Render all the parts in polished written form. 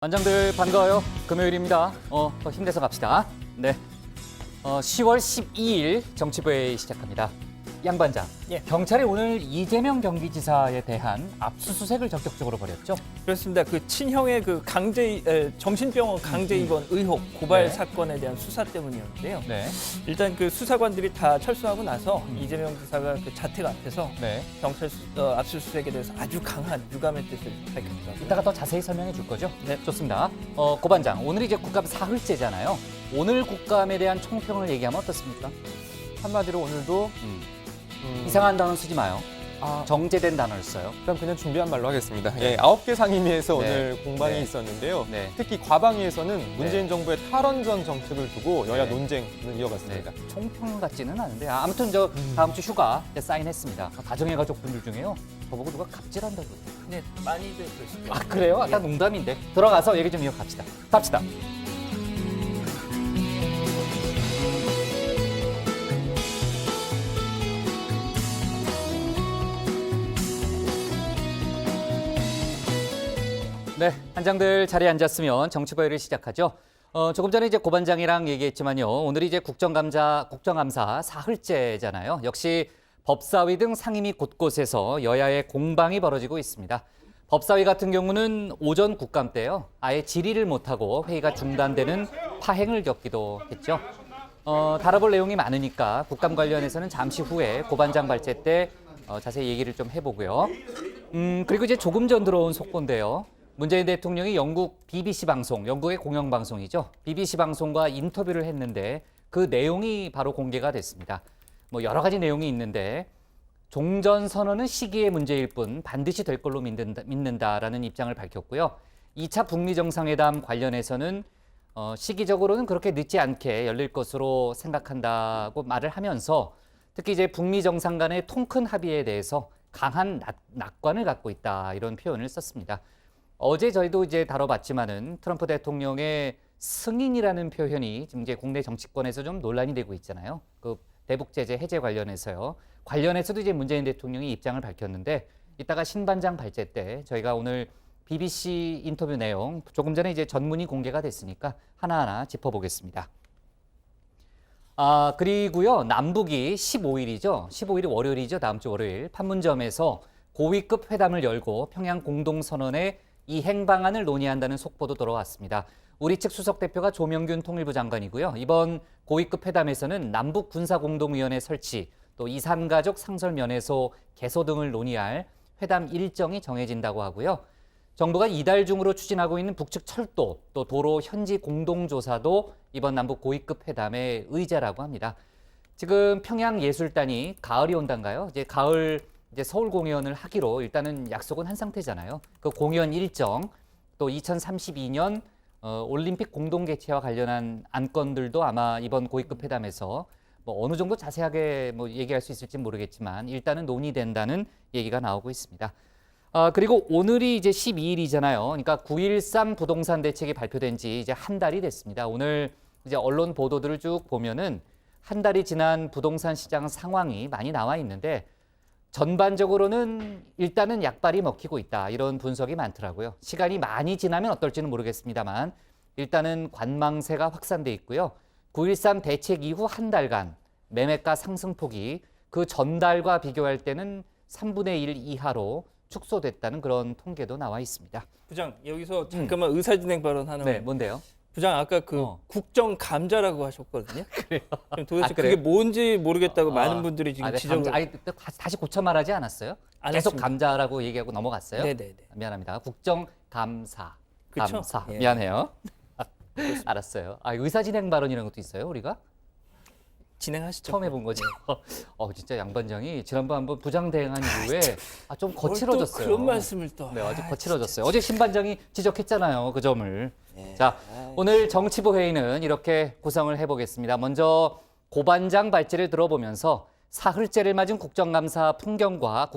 반장들 반가워요. 금요일입니다. 더 힘내서 갑시다. 네. 10월 12일 정치부회의 시작합니다. 양 반장, 예. 경찰이 오늘 이재명 경기지사에 대한 압수수색을 전격적으로 벌였죠? 그렇습니다. 그 친형의 그 정신병원 강제 입원 의혹 고발 네. 사건에 대한 수사 때문이었는데요. 네. 일단 그 수사관들이 다 철수하고 나서 이재명 지사가 그 자택 앞에서 네. 경찰 압수수색에 대해서 아주 강한 유감의 뜻을 밝혔더라고요. 이따가 더 자세히 설명해 줄 거죠? 네. 좋습니다. 고 반장, 오늘이 이제 국감 사흘째잖아요. 오늘 국감에 대한 총평을 얘기하면 어떻습니까? 한마디로 오늘도 이상한 단어 쓰지 마요. 아, 정제된 단어를 써요. 그냥 준비한 말로 하겠습니다. 예, 9개 상임위에서 네. 오늘 공방이 네. 있었는데요. 네. 특히 과방위에서는 문재인 정부의 탈원전 정책을 두고 여야 네. 논쟁을 이어갔습니다. 총평 같지는 않은데 아무튼 저 다음 주 휴가 이제 사인했습니다. 가정의 가족분들 중에요. 저보고 누가 갑질한다고. 네, 많이들 그러시죠. 아 그래요? 아까 농담인데. 들어가서 얘기 좀 이어갑시다. 갑시다. 네, 한장들 자리에 앉았으면 정치부회를 시작하죠. 조금 전에 이제 고 반장이랑 얘기했지만요. 오늘이 이제 국정감사 사흘째잖아요. 역시 법사위 등 상임위 곳곳에서 여야의 공방이 벌어지고 있습니다. 법사위 같은 경우는 오전 국감 때요. 아예 질의를 못하고 회의가 중단되는 파행을 겪기도 했죠. 다뤄볼 내용이 많으니까 국감 관련해서는 잠시 후에 고 반장 발제 때 자세히 얘기를 좀 해보고요. 그리고 이제 조금 전 들어온 속보인데요. 문재인 대통령이 영국 BBC 방송, 영국의 공영방송이죠. BBC 방송과 인터뷰를 했는데 그 내용이 바로 공개가 됐습니다. 뭐 여러 가지 내용이 있는데 종전선언은 시기의 문제일 뿐 반드시 될 걸로 믿는다라는 입장을 밝혔고요. 2차 북미 정상회담 관련해서는 시기적으로는 그렇게 늦지 않게 열릴 것으로 생각한다고 말을 하면서 특히 이제 북미 정상 간의 통큰 합의에 대해서 강한 낙관을 갖고 있다 이런 표현을 썼습니다. 어제 저희도 이제 다뤄봤지만은 트럼프 대통령의 승인이라는 표현이 지금 이제 국내 정치권에서 좀 논란이 되고 있잖아요. 그 대북 제재 해제 관련해서요. 관련해서도 이제 문재인 대통령이 입장을 밝혔는데 이따가 신반장 발제 때 저희가 오늘 BBC 인터뷰 내용 조금 전에 이제 전문이 공개가 됐으니까 하나하나 짚어보겠습니다. 그리고요. 남북이 15일이죠. 15일이 월요일이죠. 다음 주 월요일 판문점에서 고위급 회담을 열고 평양 공동선언에 이행 방안을 논의한다는 속보도 들어왔습니다. 우리 측 수석대표가 조명균 통일부 장관이고요. 이번 고위급 회담에서는 남북 군사공동위원회 설치, 또 이산가족 상설면회소 개소 등을 논의할 회담 일정이 정해진다고 하고요. 정부가 이달 중으로 추진하고 있는 북측 철도, 또 도로 현지 공동조사도 이번 남북 고위급 회담의 의제라고 합니다. 지금 평양예술단이 가을이 온단가요? 이제 가을 서울 공연을 하기로 일단은 약속은 한 상태잖아요. 그 공연 일정, 또 2032년 올림픽 공동 개최와 관련한 안건들도 아마 이번 고위급 회담에서 뭐 어느 정도 자세하게 뭐 얘기할 수 있을지 모르겠지만 일단은 논의된다는 얘기가 나오고 있습니다. 그리고 오늘이 이제 12일이잖아요. 그러니까 9.13 부동산 대책이 발표된 지 이제 한 달이 됐습니다. 오늘 이제 언론 보도들을 쭉 보면은 한 달이 지난 부동산 시장 상황이 많이 나와 있는데 전반적으로는 일단은 약발이 먹히고 있다. 이런 분석이 많더라고요. 시간이 많이 지나면 어떨지는 모르겠습니다만 일단은 관망세가 확산돼 있고요. 9.13 대책 이후 한 달간 매매가 상승폭이 그 전달과 비교할 때는 3분의 1 이하로 축소됐다는 그런 통계도 나와 있습니다. 부장 여기서 잠깐만 의사진행 발언 하나. 네, 뭔데요? 부장 아까 그 국정 감자라고 하셨거든요. 그래요? 그럼 도대체 그래요? 그게 뭔지 모르겠다고 많은 분들이 지금 지적을. 다시 고쳐 말하지 않았어요? 안 계속 했습니다. 감자라고 얘기하고 넘어갔어요? 네네네. 미안합니다. 국정감사. 그쵸? 감사. 예. 미안해요. 알았어요. 의사진행 발언이라는 것도 있어요, 우리가? 진행하시죠. 처음 해본 거죠. 진짜 양 반장이 지난번 한번 부장 대행한 이후에 좀 거칠어졌어요. 또 그런 말씀을 또. 네, 아주 거칠어졌어요. 어제 신 반장이 지적했잖아요, 그 점을. 자, 오늘 정치부 회의는 이렇게 구성을 해보겠습니다. 먼저 고 반장 발제를 들어보면서 사흘째를 맞은 국정감사 풍경과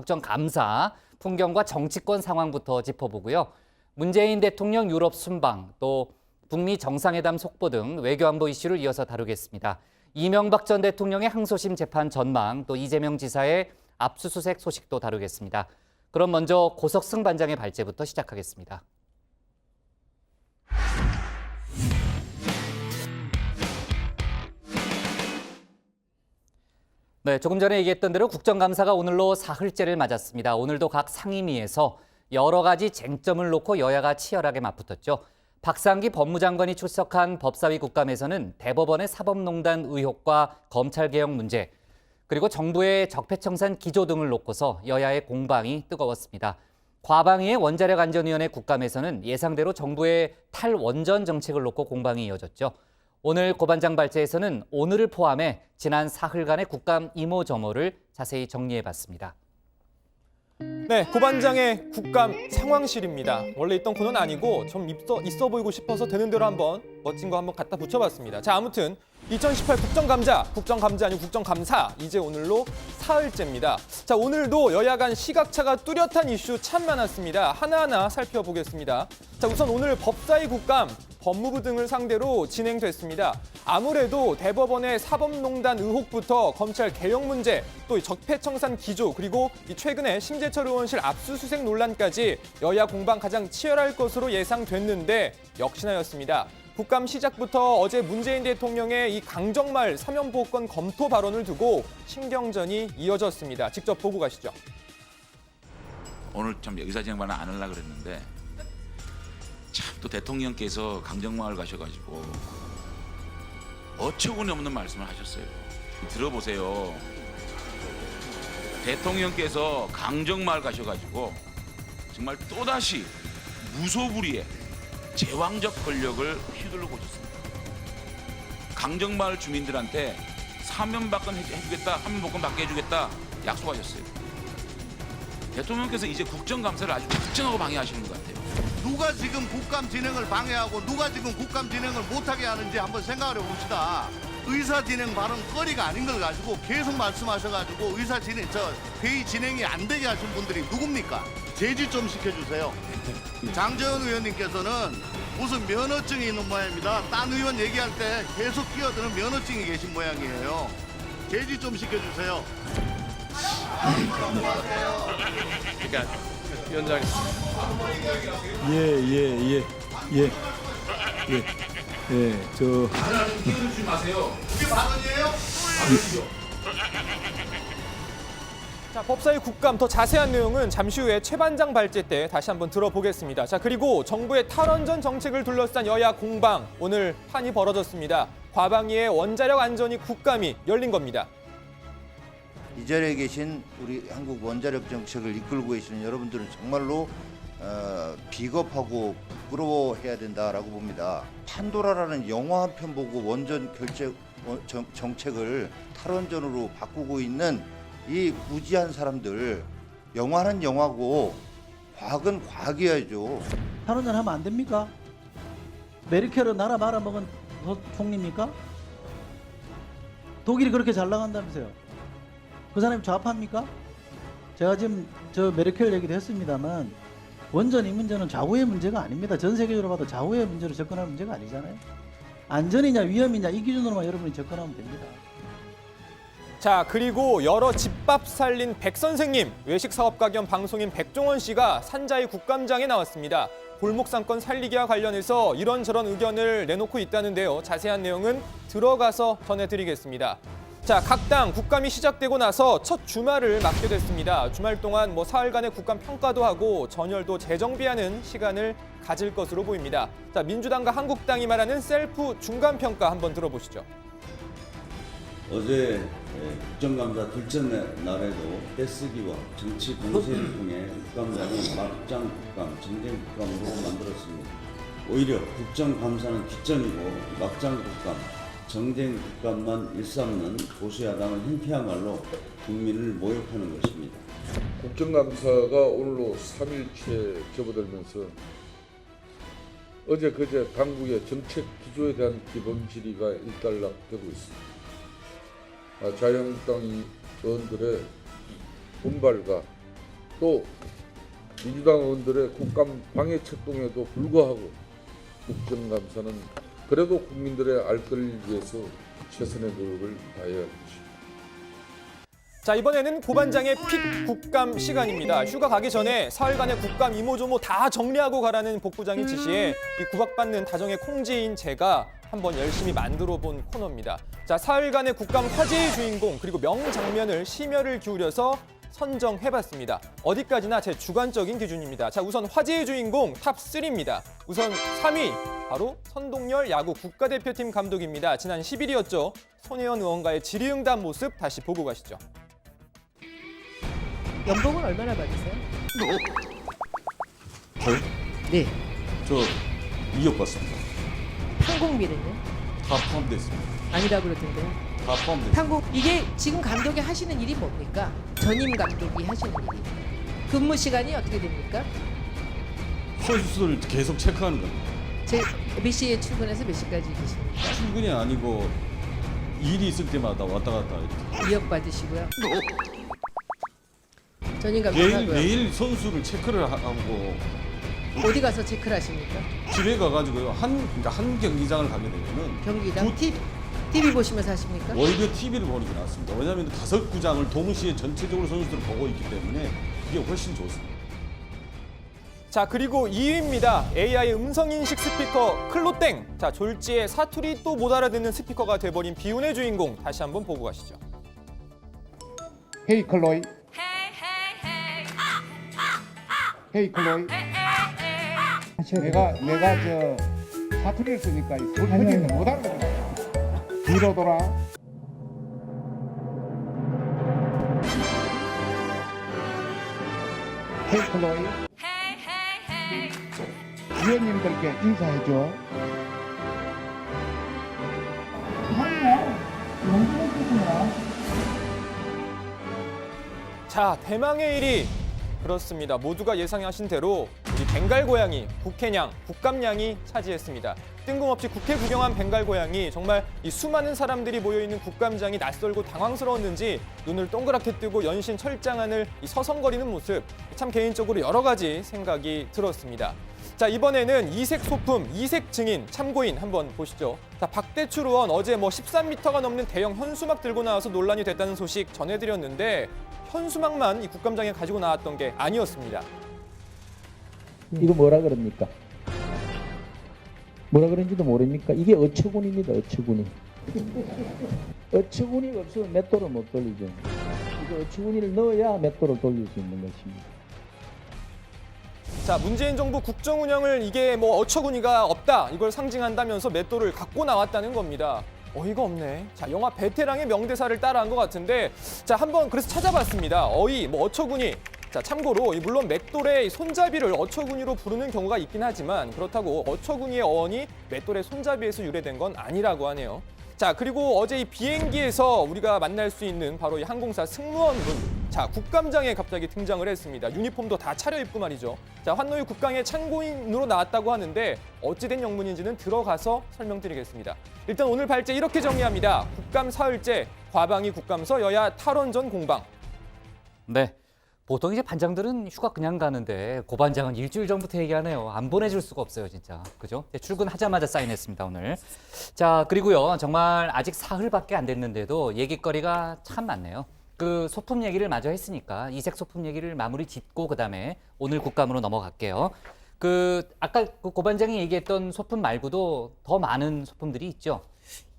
정치권 상황부터 짚어보고요. 문재인 대통령 유럽 순방, 또 북미 정상회담 속보 등 외교안보 이슈를 이어서 다루겠습니다. 이명박 전 대통령의 항소심 재판 전망, 또 이재명 지사의 압수수색 소식도 다루겠습니다. 그럼 먼저 고석승 반장의 발제부터 시작하겠습니다. 네, 조금 전에 얘기했던 대로 국정감사가 오늘로 사흘째를 맞았습니다. 오늘도 각 상임위에서 여러 가지 쟁점을 놓고 여야가 치열하게 맞붙었죠. 박상기 법무장관이 출석한 법사위 국감에서는 대법원의 사법농단 의혹과 검찰개혁 문제, 그리고 정부의 적폐청산 기조 등을 놓고서 여야의 공방이 뜨거웠습니다. 과방위의 원자력안전위원회 국감에서는 예상대로 정부의 탈원전 정책을 놓고 공방이 이어졌죠. 오늘 고반장 발제에서는 오늘을 포함해 지난 사흘간의 국감 이모저모를 자세히 정리해봤습니다. 네, 고반장의 국감 상황실입니다. 원래 있던 코너는 아니고 좀 있어 보이고 싶어서 되는 대로 한번 멋진 거 한번 갖다 붙여봤습니다. 자, 아무튼 2018 국정감사 아니고 국정감사 이제 오늘로 사흘째입니다. 자, 오늘도 여야 간 시각차가 뚜렷한 이슈 참 많았습니다. 하나하나 살펴보겠습니다. 자, 우선 오늘 법사위 국감 법무부 등을 상대로 진행됐습니다. 아무래도 대법원의 사법농단 의혹부터 검찰 개혁 문제, 또 적폐청산 기조, 그리고 최근에 심재철 의원실 압수수색 논란까지 여야 공방 가장 치열할 것으로 예상됐는데 역시나였습니다. 국감 시작부터 어제 문재인 대통령의 이 강정말 사면보호권 검토 발언을 두고 신경전이 이어졌습니다. 직접 보고 가시죠. 오늘 참 의사진행반을 안 하려고 그랬는데 참 또 대통령께서 강정마을 가셔가지고 어처구니 없는 말씀을 하셨어요. 들어보세요. 대통령께서 강정마을 가셔가지고 정말 또다시 무소불위의 제왕적 권력을 휘둘르고 오셨습니다. 강정마을 주민들한테 사면복권 해주겠다, 사면복권 받게 해주겠다 약속하셨어요. 대통령께서 이제 국정감사를 아주 확정하고 방해하시는 것 같아요. 누가 지금 국감 진행을 방해하고 누가 지금 국감 진행을 못하게 하는지 한번 생각을 해봅시다. 의사 진행 발언 거리가 아닌 걸 가지고 계속 말씀하셔가지고 회의 진행이 안 되게 하신 분들이 누굽니까? 제지 좀 시켜주세요. 장재원 의원님께서는 무슨 면허증이 있는 모양입니다. 딴 의원 얘기할 때 계속 끼어드는 면허증이 계신 모양이에요. 제지 좀 시켜주세요. 그러니까 위원장님. 끼어들지 마세요. 그게 발언이에요? 자, 법사위 국감 더 자세한 내용은 잠시 후에 최 반장 발제 때 다시 한번 들어보겠습니다. 자, 그리고 정부의 탈원전 정책을 둘러싼 여야 공방, 오늘 판이 벌어졌습니다. 과방위의 원자력 안전위 국감이 열린 겁니다. 이 자리에 계신 우리 한국 원자력 정책을 이끌고 계시는 여러분들은 정말로 비겁하고 부끄러워해야 된다라고 봅니다. 판도라라는 영화 한 편 보고 원전 정책을 탈원전으로 바꾸고 있는 이 무지한 사람들, 영화는 영화고 과학은 과학이어야죠. 탈원전 하면 안 됩니까? 메르켈은 나라 말아먹은 총리입니까? 독일이 그렇게 잘 나간다면서요. 그 사람이 좌파입니까? 제가 지금 저 메르켈 얘기도 했습니다만 원전 이 문제는 좌우의 문제가 아닙니다. 전 세계적으로 봐도 좌우의 문제로 접근할 문제가 아니잖아요. 안전이냐 위험이냐 이 기준으로만 여러분이 접근하면 됩니다. 자, 그리고 여러 집밥 살린 백 선생님, 외식 사업가 겸 방송인 백종원 씨가 산자위 국감장에 나왔습니다. 골목 상권 살리기와 관련해서 이런저런 의견을 내놓고 있다는데요. 자세한 내용은 들어가서 전해드리겠습니다. 자, 각 당 국감이 시작되고 나서 첫 주말을 맞게 됐습니다. 주말 동안 사흘간의 국감 평가도 하고 전열도 재정비하는 시간을 가질 것으로 보입니다. 자, 민주당과 한국당이 말하는 셀프 중간평가 한번 들어보시죠. 어제 국정감사 둘째 날에도 떼쓰기와 정치 공세를 통해 국감장을 막장 국감, 정쟁 국감으로 만들었습니다. 오히려 국정감사는 뒷전이고 막장 국감, 정쟁 국감만 일삼는 보수야당은 행패야말로 국민을 모욕하는 것입니다. 국정감사가 오늘로 3일째 접어들면서 어제 그제 당국의 정책 기조에 대한 기본 질의가 일단락되고 있습니다. 자유한국당 의원들의 분발과 또 민주당 의원들의 국감 방해策동에도 불구하고 국정감사는 그래도 국민들의 알 권리를 위해서 최선의 노력을 다해야 할 것입니다. 자, 이번에는 고반장의 픽 국감 시간입니다. 휴가 가기 전에 사흘간의 국감 이모저모 다 정리하고 가라는 복부장의 지시에 이 구박받는 다정의 콩쥐인 제가 한번 열심히 만들어 본 코너입니다. 자, 사흘간의 국감 화제의 주인공 그리고 명장면을 심혈을 기울여서 선정해봤습니다. 어디까지나 제 주관적인 기준입니다. 자, 우선 화제의 주인공 탑3입니다. 우선 3위 바로 선동열 야구 국가대표팀 감독입니다. 지난 10일이었죠. 손혜원 의원과의 질의응답 모습 다시 보고 가시죠. 연봉은 얼마나 받으세요? 저요? 네. 저 2억 받습니다. 판공비는요? 다 포함됐습니다. 아니라 그러던데요. 다 포함됐습니다. 판공 이게 지금 감독이 하시는 일이 뭡니까? 전임 감독이 하시는 일이. 근무 시간이 어떻게 됩니까? 선수들 계속 체크하는 겁니다. 몇 시에 출근해서 몇 시까지 계십니까? 출근이 아니고 일이 있을 때마다 왔다 갔다 이렇게. 2억 받으시고요. 전임 감독하고요. 매일 선수를 체크를 하고 어디 가서 체크를 하십니까? 집에 가가지고요. 그러니까 한 경기장을 가게 되면은 경기장? TV 보시면서 하십니까? 오히려 TV를 보는 게 낫습니다. 왜냐하면 5구장을 동시에 전체적으로 선수들을 보고 있기 때문에 이게 훨씬 좋습니다. 자, 그리고 2위입니다. AI 음성인식 스피커 클로땡. 자, 졸지에 사투리 또 못 알아듣는 스피커가 돼버린 비운의 주인공 다시 한번 보고 가시죠. 헤이 클로이. 헤이 클로이. 내가 저 사투리를 쓰니까 소리는 못 알아듣는 거야. 뒤로 돌아. 헤이 클로이. 위원님들께 인사해줘. 자, 대망의 1위. 그렇습니다. 모두가 예상하신 대로 우리 벵갈 고양이, 국회냥, 국감냥이 차지했습니다. 뜬금없이 국회 구경한 벵갈 고양이 정말 이 수많은 사람들이 모여있는 국감장이 낯설고 당황스러웠는지 눈을 동그랗게 뜨고 연신 철장안을 이 서성거리는 모습 참 개인적으로 여러 가지 생각이 들었습니다. 자, 이번에는 이색 소품, 이색 증인, 참고인 한번 보시죠. 자, 박대출 의원 어제 13m가 넘는 대형 현수막 들고 나와서 논란이 됐다는 소식 전해드렸는데 현수막만 이 국감장에 가지고 나왔던 게 아니었습니다. 이거 뭐라 그럽니까? 뭐라 그런지도 모릅니까? 이게 어처구니입니다. 어처구니. 어처구니가 없으면 맷돌을 못 돌리죠. 이거 어처구니를 넣어야 맷돌을 돌릴 수 있는 것입니다. 자, 문재인 정부 국정 운영을 이게 어처구니가 없다 이걸 상징한다면서 맷돌을 갖고 나왔다는 겁니다. 어이가 없네. 자, 영화 베테랑의 명대사를 따라한 것 같은데 자, 한번 그래서 찾아봤습니다. 어처구니. 자, 참고로 물론 맷돌의 손잡이를 어처구니로 부르는 경우가 있긴 하지만 그렇다고 어처구니의 어원이 맷돌의 손잡이에서 유래된 건 아니라고 하네요. 자, 그리고 어제 이 비행기에서 우리가 만날 수 있는 바로 이 항공사 승무원분. 자, 국감장에 갑자기 등장을 했습니다. 유니폼도 다 차려입고 말이죠. 자, 환노위 국감의 참고인으로 나왔다고 하는데 어찌된 영문인지는 들어가서 설명드리겠습니다. 일단 오늘 발제 이렇게 정리합니다. 국감 사흘째, 과방위 국감서 여야 탈원전 공방. 네. 보통 이제 반장들은 휴가 그냥 가는데 고반장은 일주일 전부터 얘기하네요. 안 보내줄 수가 없어요, 진짜. 그죠? 출근하자마자 사인했습니다, 오늘. 자, 그리고요. 정말 아직 사흘밖에 안 됐는데도 얘기거리가 참 많네요. 그 소품 얘기를 마저 했으니까 이색 소품 얘기를 마무리 짓고 그다음에 오늘 국감으로 넘어갈게요. 아까 고반장이 얘기했던 소품 말고도 더 많은 소품들이 있죠.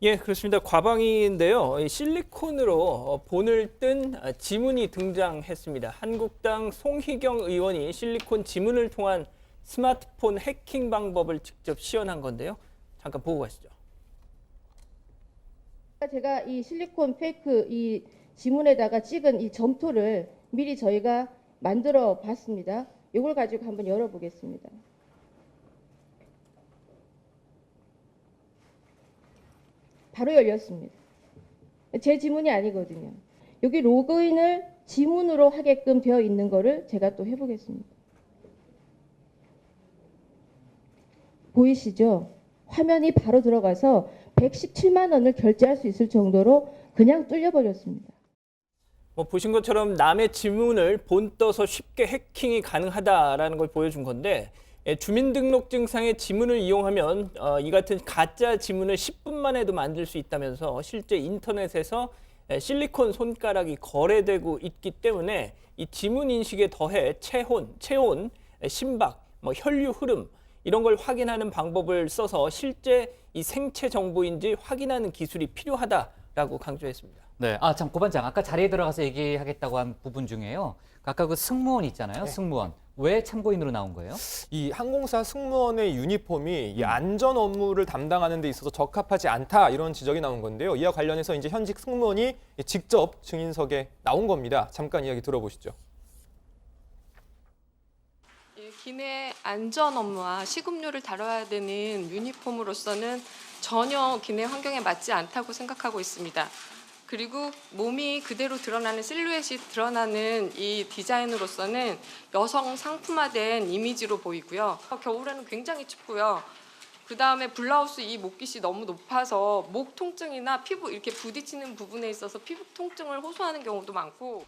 예, 그렇습니다. 과방위인데요. 이 실리콘으로 본을 뜬 지문이 등장했습니다. 한국당 송희경 의원이 실리콘 지문을 통한 스마트폰 해킹 방법을 직접 시연한 건데요. 잠깐 보고 가시죠. 제가 이 실리콘 페이크 이 지문에다가 찍은 이 점토를 미리 저희가 만들어 봤습니다. 이걸 가지고 한번 열어보겠습니다. 바로 열렸습니다. 제 지문이 아니거든요. 여기 로그인을 지문으로 하게끔 되어 있는 거를 제가 또 해보겠습니다. 보이시죠? 화면이 바로 들어가서 117만 원을 결제할 수 있을 정도로 그냥 뚫려버렸습니다. 보신 것처럼 남의 지문을 본떠서 쉽게 해킹이 가능하다라는 걸 보여준 건데 주민등록증상의 지문을 이용하면 이 같은 가짜 지문을 10분 만에도 만들 수 있다면서 실제 인터넷에서 실리콘 손가락이 거래되고 있기 때문에 이 지문 인식에 더해 체온, 심박, 혈류 흐름 이런 걸 확인하는 방법을 써서 실제 이 생체 정보인지 확인하는 기술이 필요하다라고 강조했습니다. 네, 참 고반장 아까 자리에 들어가서 얘기하겠다고 한 부분 중에요. 아까 그 승무원 있잖아요. 승무원 왜 참고인으로 나온 거예요? 이 항공사 승무원의 유니폼이 이 안전 업무를 담당하는 데 있어서 적합하지 않다 이런 지적이 나온 건데요. 이와 관련해서 이제 현직 승무원이 직접 증인석에 나온 겁니다. 잠깐 이야기 들어보시죠. 기내 안전 업무와 식음료를 다뤄야 되는 유니폼으로서는 전혀 기내 환경에 맞지 않다고 생각하고 있습니다. 그리고 몸이 그대로 드러나는 실루엣이 드러나는 이 디자인으로서는 여성 상품화된 이미지로 보이고요. 겨울에는 굉장히 춥고요. 그 다음에 블라우스 이 목깃이 너무 높아서 목 통증이나 피부 이렇게 부딪히는 부분에 있어서 피부 통증을 호소하는 경우도 많고.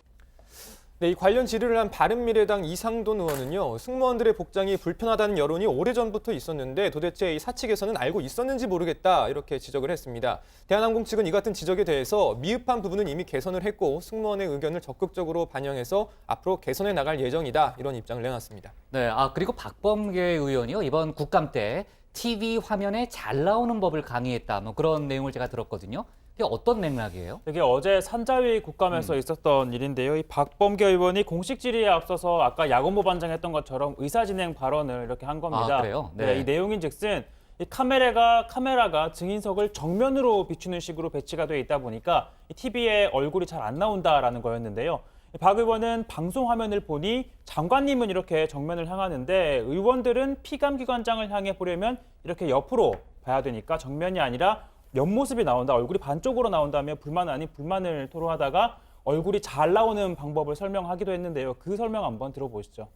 네, 이 관련 질의를 한 바른미래당 이상돈 의원은요. 승무원들의 복장이 불편하다는 여론이 오래전부터 있었는데 도대체 이 사측에서는 알고 있었는지 모르겠다 이렇게 지적을 했습니다. 대한항공 측은 이 같은 지적에 대해서 미흡한 부분은 이미 개선을 했고 승무원의 의견을 적극적으로 반영해서 앞으로 개선해 나갈 예정이다 이런 입장을 내놨습니다. 네, 그리고 박범계 의원이요. 이번 국감 때 TV 화면에 잘 나오는 법을 강의했다. 뭐 그런 내용을 제가 들었거든요. 이게 어떤 맥락이에요? 이게 어제 산자위 국감에서 있었던 일인데요. 이 박범계 의원이 공식 질의에 앞서서 아까 야권부 반장 했던 것처럼 의사진행 발언을 이렇게 한 겁니다. 그래요? 네, 이 내용인즉슨 이 카메라가 증인석을 정면으로 비추는 식으로 배치가 돼 있다 보니까 이 TV에 얼굴이 잘 안 나온다라는 거였는데요. 박 의원은 방송 화면을 보니 장관님은 이렇게 정면을 향하는데 의원들은 피감기관장을 향해 보려면 이렇게 옆으로 봐야 되니까 정면이 아니라 옆모습이 나온다, 얼굴이 반쪽으로 나온다며 불만 아닌 불만을 토로하다가 얼굴이 잘 나오는 방법을 설명하기도 했는데요. 그 설명 한번 들어보시죠.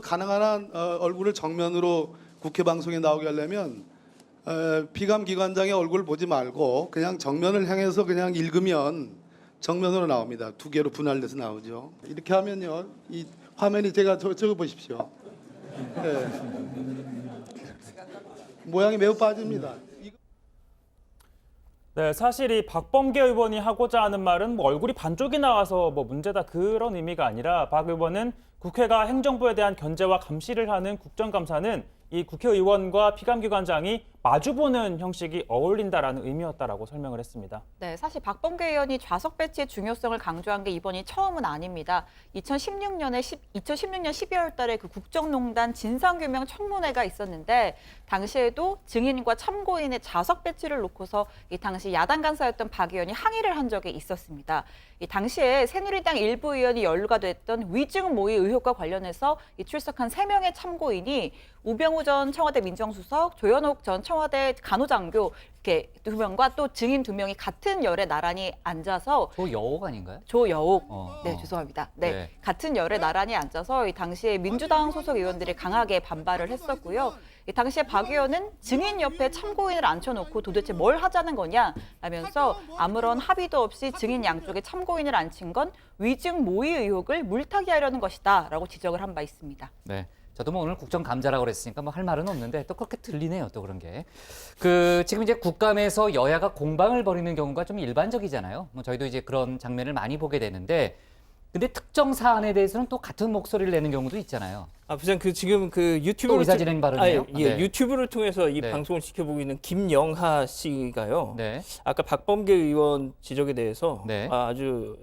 가능한 한 얼굴을 정면으로 국회 방송에 나오게 하려면 피감기관장의 얼굴을 보지 말고 그냥 정면을 향해서 그냥 읽으면 정면으로 나옵니다. 두 개로 분할돼서 나오죠. 이렇게 하면요, 이 화면이 제가 적어 보십시오. 네. 모양이 매우 빠집니다. 네, 사실 이 박범계 의원이 하고자 하는 말은 뭐 얼굴이 반쪽이 나와서 뭐 문제다 그런 의미가 아니라 박 의원은 국회가 행정부에 대한 견제와 감시를 하는 국정감사는 이 국회의원과 피감기관장이 마주보는 형식이 어울린다라는 의미였다라고 설명을 했습니다. 네, 사실 박범계 의원이 좌석 배치의 중요성을 강조한 게 이번이 처음은 아닙니다. 2016년 12월 달에 그 국정농단 진상규명 청문회가 있었는데 당시에도 증인과 참고인의 좌석 배치를 놓고서 이 당시 야당 간사였던 박 의원이 항의를 한 적이 있었습니다. 이 당시에 새누리당 일부 의원이 연루가 됐던 위증 모의 의혹과 관련해서 이 출석한 3명의 참고인이 우병우 전 청와대 민정수석, 조현옥 전 청와대 간호장교 이렇게 2명과 또 증인 2명이 같은 열에 나란히 앉아서 조여옥 아닌가요? 조여옥. 네, 죄송합니다. 네, 네. 같은 열에 나란히 앉아서 이 당시에 민주당 소속 의원들이 강하게 반발을 했었고요. 이 당시에 박 의원은 증인 옆에 참고인을 앉혀놓고 도대체 뭘 하자는 거냐 라면서 아무런 합의도 없이 증인 양쪽에 참고인을 앉힌 건 위증 모의 의혹을 물타기 하려는 것이다 라고 지적을 한 바 있습니다. 네. 저도 뭐 오늘 국정감사라고 그랬으니까 뭐 할 말은 없는데 또 그렇게 들리네요. 또 그런 게. 지금 이제 국감에서 여야가 공방을 벌이는 경우가 좀 일반적이잖아요. 뭐 저희도 이제 그런 장면을 많이 보게 되는데 근데 특정 사안에 대해서는 또 같은 목소리를 내는 경우도 있잖아요. 부장 지금 유튜브를 의사진행 발언이에요? 네. 네. 유튜브를 통해서 이 네. 방송을 지켜보고 있는 김영하 씨가요. 네. 아까 박범계 의원 지적에 대해서 네. 아주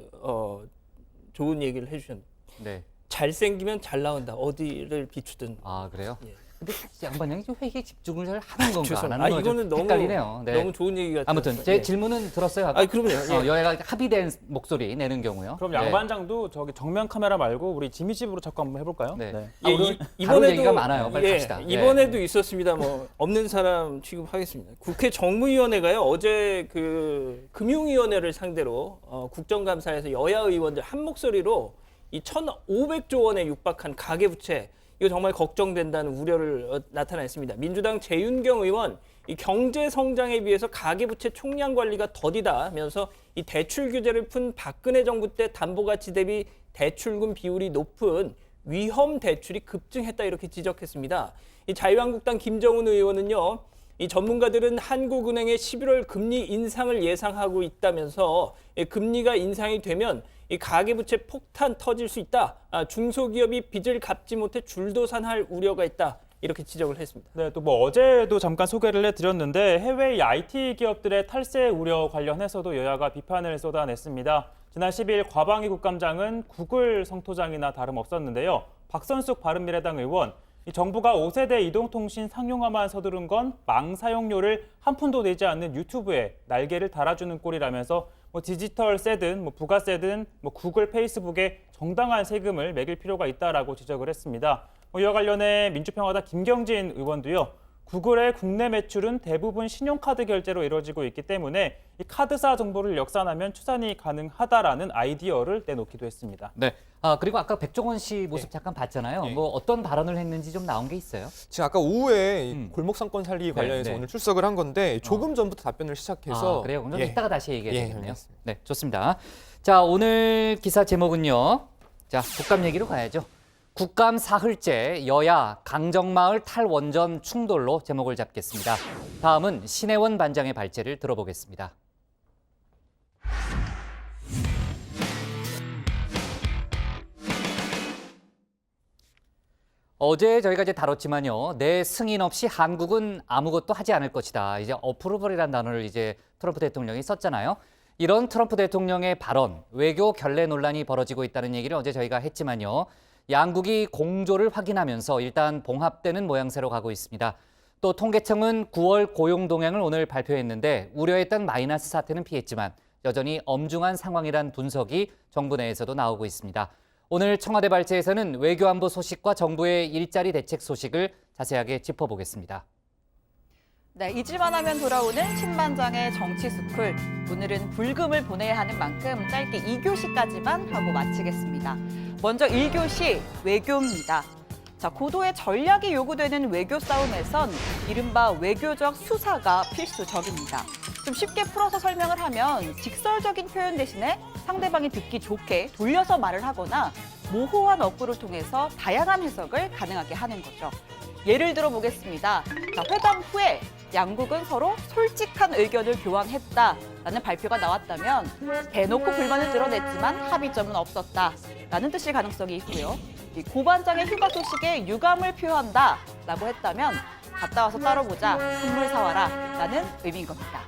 좋은 얘기를 해주셨는데 네. 잘생기면 잘 나온다. 어디를 비추든. 그래요? 예. 근데 양반장이 좀 회의에 집중을 잘 하는 건가? 죄송합니다. 안 하는 건가? 이거는 너무 헷갈리네요. 네. 너무 좋은 얘기 같아요. 아무튼 제 질문은 들었어요. 아까? 그럼요. 예. 여야가 합의된 목소리 내는 경우요. 그럼 양 반장도 저기 정면 카메라 말고 우리 지미 집으로 자꾸 한번 해볼까요? 네. 이번에도 얘기가 많아요. 빨리 갑시다. 이번에도 있었습니다. 뭐 없는 사람 취급하겠습니다. 국회 정무위원회가요 어제 금융위원회를 상대로 국정감사에서 여야 의원들 한 목소리로 이 1,500조 원에 육박한 가계부채 이거 정말 걱정된다는 우려를 나타냈습니다. 민주당 재윤경 의원 이 경제 성장에 비해서 가계부채 총량 관리가 더디다면서 이 대출 규제를 푼 박근혜 정부 때 담보가치 대비 대출금 비율이 높은 위험 대출이 급증했다 이렇게 지적했습니다. 이 자유한국당 김정은 의원은요. 이 전문가들은 한국은행의 11월 금리 인상을 예상하고 있다면서 금리가 인상이 되면 이 가계부채 폭탄 터질 수 있다. 중소기업이 빚을 갚지 못해 줄도산할 우려가 있다. 이렇게 지적을 했습니다. 네, 또 뭐 어제도 잠깐 소개를 해드렸는데 해외 IT 기업들의 탈세 우려 관련해서도 여야가 비판을 쏟아냈습니다. 지난 10일 과방위 국감장은 구글 성토장이나 다름없었는데요. 박선숙 바른미래당 의원, 이 정부가 5세대 이동통신 상용화만 서두른 건 망 사용료를 한 푼도 내지 않는 유튜브에 날개를 달아주는 꼴이라면서 뭐 디지털 세든 뭐 부가세든 뭐 구글, 페이스북에 정당한 세금을 매길 필요가 있다라고 지적을 했습니다. 이와 관련해 민주평화당 김경진 의원도요. 구글의 국내 매출은 대부분 신용카드 결제로 이루어지고 있기 때문에 이 카드사 정보를 역산하면 추산이 가능하다라는 아이디어를 내놓기도 했습니다. 네. 그리고 아까 백종원 씨 모습 잠깐 봤잖아요. 뭐 어떤 발언을 했는지 좀 나온 게 있어요? 지금 아까 오후에 이 골목 상권 살리기 관련해서 네. 오늘 출석을 한 건데 조금 전부터 답변을 시작해서 그래요? 그럼 이따가 다시 얘기해야겠네요. 알겠습니다. 네, 좋습니다. 자, 오늘 기사 제목은요. 자, 국감 얘기로 가야죠. 국감 사흘째 여야 강정마을 탈원전 충돌로 제목을 잡겠습니다. 다음은 신혜원 반장의 발제를 들어보겠습니다. 어제 저희가 이제 다뤘지만요. 내 승인 없이 한국은 아무것도 하지 않을 것이다. 이제 어프로벌이라는 단어를 이제 트럼프 대통령이 썼잖아요. 이런 트럼프 대통령의 발언, 외교 결례 논란이 벌어지고 있다는 얘기를 어제 저희가 했지만요. 양국이 공조를 확인하면서 일단 봉합되는 모양새로 가고 있습니다. 또 통계청은 9월 고용 동향을 오늘 발표했는데 우려했던 마이너스 사태는 피했지만 여전히 엄중한 상황이란 분석이 정부 내에서도 나오고 있습니다. 오늘 청와대 발제에서는 외교안보 소식과 정부의 일자리 대책 소식을 자세하게 짚어보겠습니다. 네, 잊을만 하면 돌아오는 신반장의 정치스쿨. 오늘은 불금을 보내야 하는 만큼 짧게 2교시까지만 하고 마치겠습니다. 먼저 1교시 외교입니다. 자, 고도의 전략이 요구되는 외교 싸움에선 이른바 외교적 수사가 필수적입니다. 좀 쉽게 풀어서 설명을 하면 직설적인 표현 대신에 상대방이 듣기 좋게 돌려서 말을 하거나 모호한 어구를 통해서 다양한 해석을 가능하게 하는 거죠. 예를 들어 보겠습니다. 자, 회담 후에 양국은 서로 솔직한 의견을 교환했다라는 발표가 나왔다면 대놓고 불만을 드러냈지만 합의점은 없었다라는 뜻일 가능성이 있고요. 이 고반장의 휴가 소식에 유감을 표한다라고 했다면 갔다 와서 따로 보자, 선물 사와라라는 의미인 겁니다.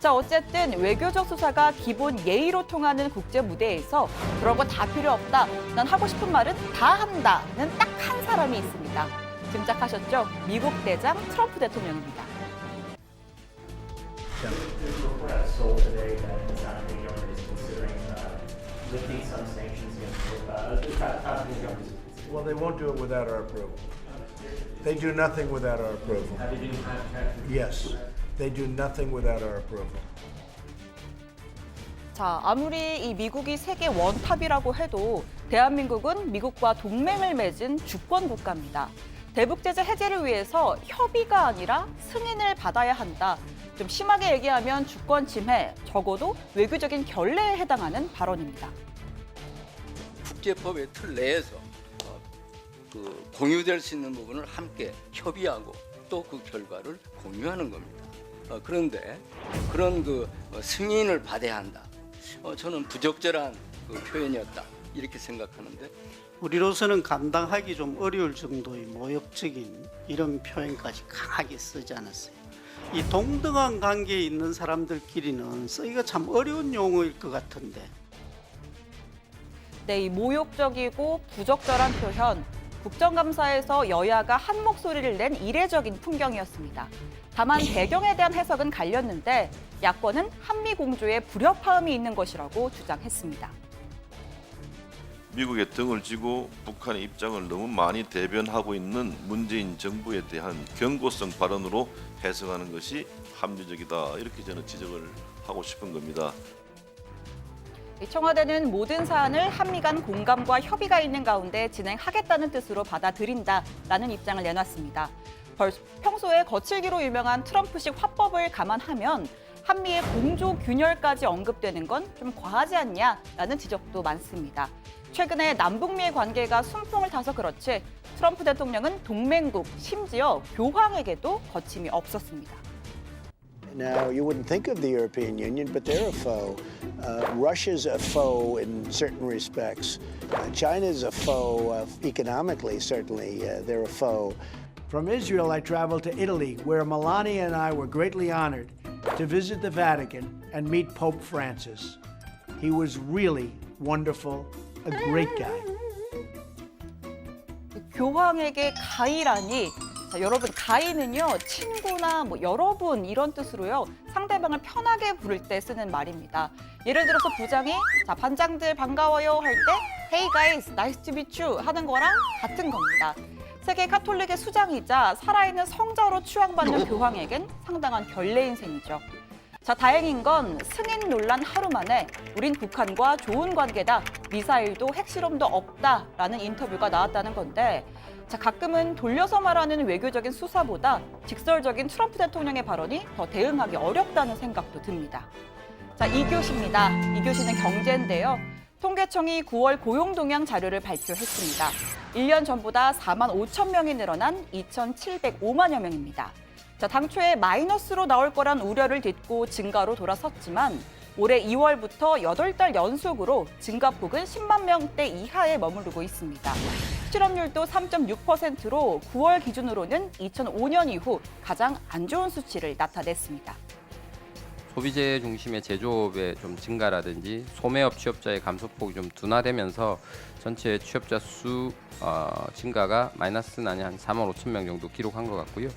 자, 어쨌든 외교적 수사가 기본 예의로 통하는 국제 무대에서 그런 거 다 필요 없다, 난 하고 싶은 말은 다 한다는 딱 한 사람이 있습니다. 짐작하셨죠? 미국 대장 트럼프 대통령입니다. Well, they won't do it without our approval. They do nothing without our approval. Yes, they do nothing without our approval. 자, 아무리 이 미국이 세계 원탑이라고 해도 대한민국은 미국과 동맹을 맺은 주권 국가입니다. 대북 제재 해제를 위해서 협의가 아니라 승인을 받아야 한다. 좀 심하게 얘기하면 주권 침해, 적어도 외교적인 결례에 해당하는 발언입니다. 국제법의 틀 내에서 공유될 수 있는 부분을 함께 협의하고 또 그 결과를 공유하는 겁니다. 그런데 그런 승인을 받아야 한다. 저는 부적절한 표현이었다 이렇게 생각하는데, 우리로서는 감당하기 좀 어려울 정도의 모욕적인 이런 표현까지 강하게 쓰지 않았어요. 이 동등한 관계에 있는 사람들끼리는 쓰기가 참 어려운 용어일 것 같은데. 네, 이 모욕적이고 부적절한 표현, 국정감사에서 여야가 한 목소리를 낸 이례적인 풍경이었습니다. 다만 배경에 대한 해석은 갈렸는데 야권은 한미 공조에 불협화음이 있는 것이라고 주장했습니다. 미국의 등을 쥐고 북한의 입장을 너무 많이 대변하고 있는 문재인 정부에 대한 경고성 발언으로 해석하는 것이 합리적이다, 이렇게 저는 지적을 하고 싶은 겁니다. 청와대는 모든 사안을 한미 간 공감과 협의가 있는 가운데 진행하겠다는 뜻으로 받아들인다라는 입장을 내놨습니다. 평소에 거칠기로 유명한 트럼프식 화법을 감안하면 한미의 공조 균열까지 언급되는 건 좀 과하지 않냐라는 지적도 많습니다. 최근에 남북미의 관계가 순풍을 타서 그렇지 트럼프 대통령은 동맹국, 심지어 교황에게도 거침이 없었습니다. Now, you wouldn't think of the European Union, but they're a foe. Russia's a foe in certain respects. China's a foe economically, certainly. They're a foe. From Israel, I traveled to Italy, where Melania and I were greatly honored to visit the Vatican and meet Pope Francis. He was really wonderful, a great guy. 교황에게 가이라니, 자, 여러분 가이는요 친구나 뭐 여러분 이런 뜻으로요 상대방을 편하게 부를 때 쓰는 말입니다. 예를 들어서 부장이 자 반장들 반가워요 할 때 Hey guys, nice to meet you 하는 거랑 같은 겁니다. 세계 카톨릭의 수장이자 살아있는 성자로 추앙받는 교황에겐 상당한 결례 인생이죠. 자, 다행인 건 승인 논란 하루 만에 우린 북한과 좋은 관계다, 미사일도 핵실험도 없다라는 인터뷰가 나왔다는 건데 자, 가끔은 돌려서 말하는 외교적인 수사보다 직설적인 트럼프 대통령의 발언이 더 대응하기 어렵다는 생각도 듭니다. 자, 2교시입니다. 2교시는 경제인데요. 통계청이 9월 고용동향 자료를 발표했습니다. 1년 전보다 4만 5천 명이 늘어난 2,705만여 명입니다. 자, 당초에 마이너스로 나올 거란 우려를 딛고 증가로 돌아섰지만 올해 2월부터 8달 연속으로 증가폭은 10만 명대 이하에 머무르고 있습니다. 실업률도 3.6%로 9월 기준으로는 2005년 이후 가장 안 좋은 수치를 나타냈습니다. 소비재 중심의 제조업의 좀 증가라든지 소매업 취업자의 감소폭이 좀 둔화되면서 전체 취업자 수 증가가 마이너스는 아니 한 4만 5천 명 정도 기록한 것 같고요.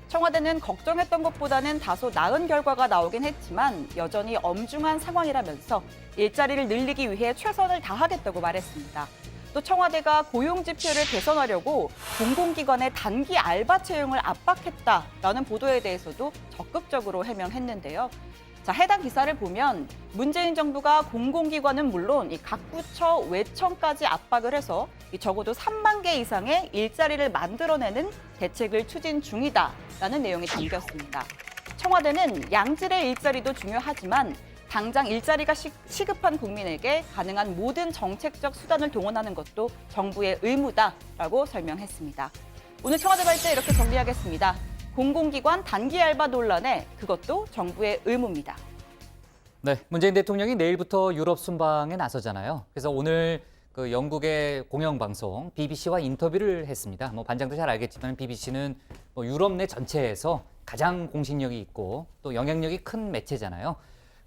청와대는 걱정했던 것보다는 다소 나은 결과가 나오긴 했지만 여전히 엄중한 상황이라면서 일자리를 늘리기 위해 최선을 다하겠다고 말했습니다. 또 청와대가 고용 지표를 개선하려고 공공기관의 단기 알바 채용을 압박했다라는 보도에 대해서도 적극적으로 해명했는데요. 자, 해당 기사를 보면 문재인 정부가 공공기관은 물론 각 부처 외청까지 압박을 해서 적어도 3만 개 이상의 일자리를 만들어내는 대책을 추진 중이다라는 내용이 담겼습니다. 청와대는 양질의 일자리도 중요하지만 당장 일자리가 시급한 국민에게 가능한 모든 정책적 수단을 동원하는 것도 정부의 의무다라고 설명했습니다. 오늘 청와대 발제 이렇게 정리하겠습니다. 공공기관 단기 알바 논란에 그것도 정부의 의무입니다. 네, 문재인 대통령이 내일부터 유럽 순방에 나서잖아요. 그래서 오늘 그 영국의 공영방송 BBC와 인터뷰를 했습니다. 뭐 반장도 잘 알겠지만 BBC는 뭐 유럽 내 전체에서 가장 공신력이 있고 또 영향력이 큰 매체잖아요.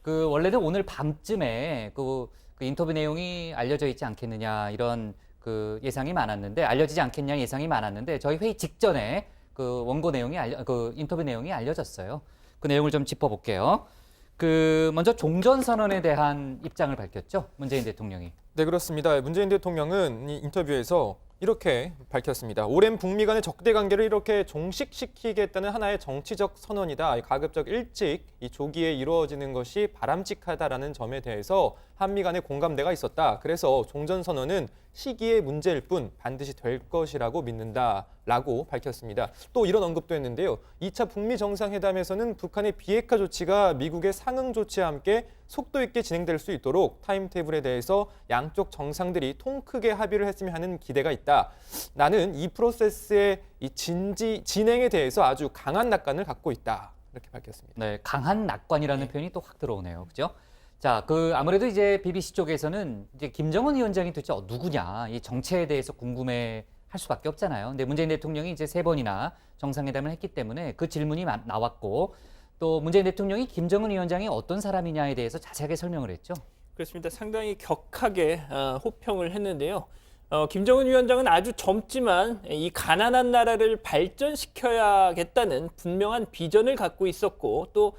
그 원래는 오늘 밤쯤에 그 인터뷰 내용이 알려져 있지 않겠느냐 이런 그 예상이 많았는데 알려지지 않겠냐 예상이 많았는데 저희 회의 직전에 그 원고 내용이 그 인터뷰 내용이 알려졌어요. 그 내용을 좀 짚어볼게요. 그 먼저 종전 선언에 대한 입장을 밝혔죠. 문재인 대통령이. 네, 그렇습니다. 문재인 대통령은 이 인터뷰에서 이렇게 밝혔습니다. 오랜 북미 간의 적대 관계를 이렇게 종식시키겠다는 하나의 정치적 선언이다. 가급적 일찍 이 조기에 이루어지는 것이 바람직하다라는 점에 대해서 한미 간의 공감대가 있었다. 그래서 종전선언은 시기의 문제일 뿐 반드시 될 것이라고 믿는다라고 밝혔습니다. 또 이런 언급도 했는데요. 2차 북미 정상회담에서는 북한의 비핵화 조치가 미국의 상응 조치와 함께 속도 있게 진행될 수 있도록 타임테이블에 대해서 양쪽 정상들이 통 크게 합의를 했으면 하는 기대가 있다. 나는 이 프로세스의 이 진행에 대해서 아주 강한 낙관을 갖고 있다. 이렇게 밝혔습니다. 네, 강한 낙관이라는 표현이 또 확 들어오네요. 그죠? 자, 아무래도 이제 BBC 쪽에서는 이제 김정은 위원장이 도대체 누구냐, 이 정체에 대해서 궁금해 할 수밖에 없잖아요. 근데 문재인 대통령이 이제 3번이나 정상회담을 했기 때문에 그 질문이 나왔고 또 문재인 대통령이 김정은 위원장이 어떤 사람이냐에 대해서 자세하게 설명을 했죠. 그렇습니다. 상당히 격하게 호평을 했는데요. 김정은 위원장은 아주 젊지만 이 가난한 나라를 발전시켜야겠다는 분명한 비전을 갖고 있었고 또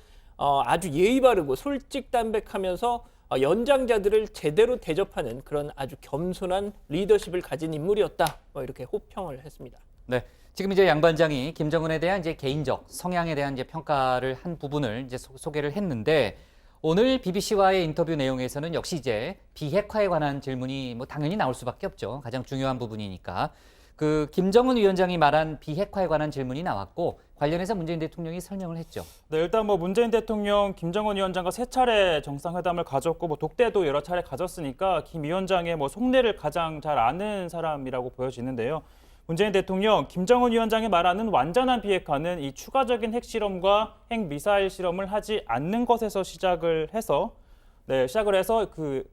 아주 예의 바르고 솔직담백하면서 연장자들을 제대로 대접하는 그런 아주 겸손한 리더십을 가진 인물이었다. 이렇게 호평을 했습니다. 네, 지금 이제 양 반장이 김정은에 대한 이제 개인적 성향에 대한 이제 평가를 한 부분을 이제 소개를 했는데 오늘 BBC와의 인터뷰 내용에서는 역시 이제 비핵화에 관한 질문이 뭐 당연히 나올 수밖에 없죠. 가장 중요한 부분이니까. 그 김정은 위원장이 말한 비핵화에 관한 질문이 나왔고 관련해서 문재인 대통령이 설명을 했죠. 네, 일단 뭐 문재인 대통령 김정은 위원장과 3차례 정상회담을 가졌고 뭐 독대도 여러 차례 가졌으니까 김 위원장의 뭐 속내를 가장 잘 아는 사람이라고 보여지는데요. 문재인 대통령 김정은 위원장이 말하는 완전한 비핵화는 이 추가적인 핵실험과 핵미사일 실험을 하지 않는 것에서 시작을 해서 그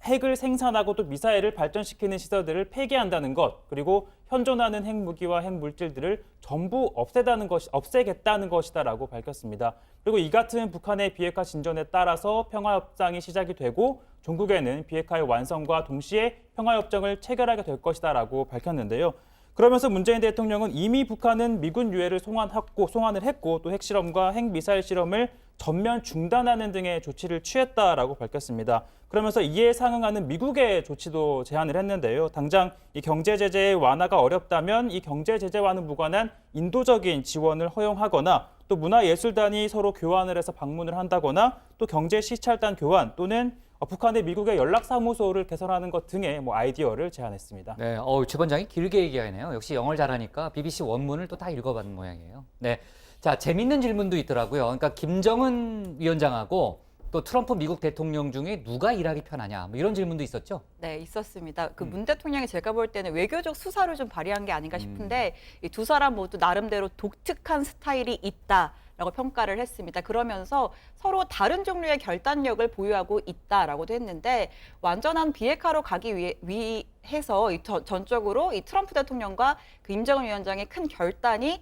핵을 생산하고 또 미사일을 발전시키는 시설들을 폐기한다는 것, 그리고 현존하는 핵무기와 핵물질들을 전부 없애겠다는 것이다라고 밝혔습니다. 그리고 이 같은 북한의 비핵화 진전에 따라서 평화협상이 시작이 되고 종국에는 비핵화의 완성과 동시에 평화협정을 체결하게 될 것이다라고 밝혔는데요. 그러면서 문재인 대통령은 이미 북한은 미군 유해를 송환을 했고 또 핵실험과 핵미사일 실험을 전면 중단하는 등의 조치를 취했다라고 밝혔습니다. 그러면서 이에 상응하는 미국의 조치도 제안을 했는데요. 당장 이 경제 제재의 완화가 어렵다면 이 경제 제재와는 무관한 인도적인 지원을 허용하거나 또 문화예술단이 서로 교환을 해서 방문을 한다거나 또 경제 시찰단 교환 또는 북한의 미국의 연락사무소를 개설하는 것 등의 아이디어를 제안했습니다. 네, 최 번장이 길게 얘기하네요. 역시 영어를 잘하니까 BBC 원문을 또 다 읽어봤는 모양이에요. 네, 자 재밌는 질문도 있더라고요. 그러니까 김정은 위원장하고 또 트럼프 미국 대통령 중에 누가 일하기 편하냐 이런 질문도 있었죠? 네, 있었습니다. 그 문 대통령이 제가 볼 때는 외교적 수사를 좀 발휘한 게 아닌가 싶은데 이 두 사람 모두 나름대로 독특한 스타일이 있다라고 평가를 했습니다. 그러면서 서로 다른 종류의 결단력을 보유하고 있다라고도 했는데 완전한 비핵화로 가기 위해서 전적으로 이 트럼프 대통령과 그 임정은 위원장의 큰 결단이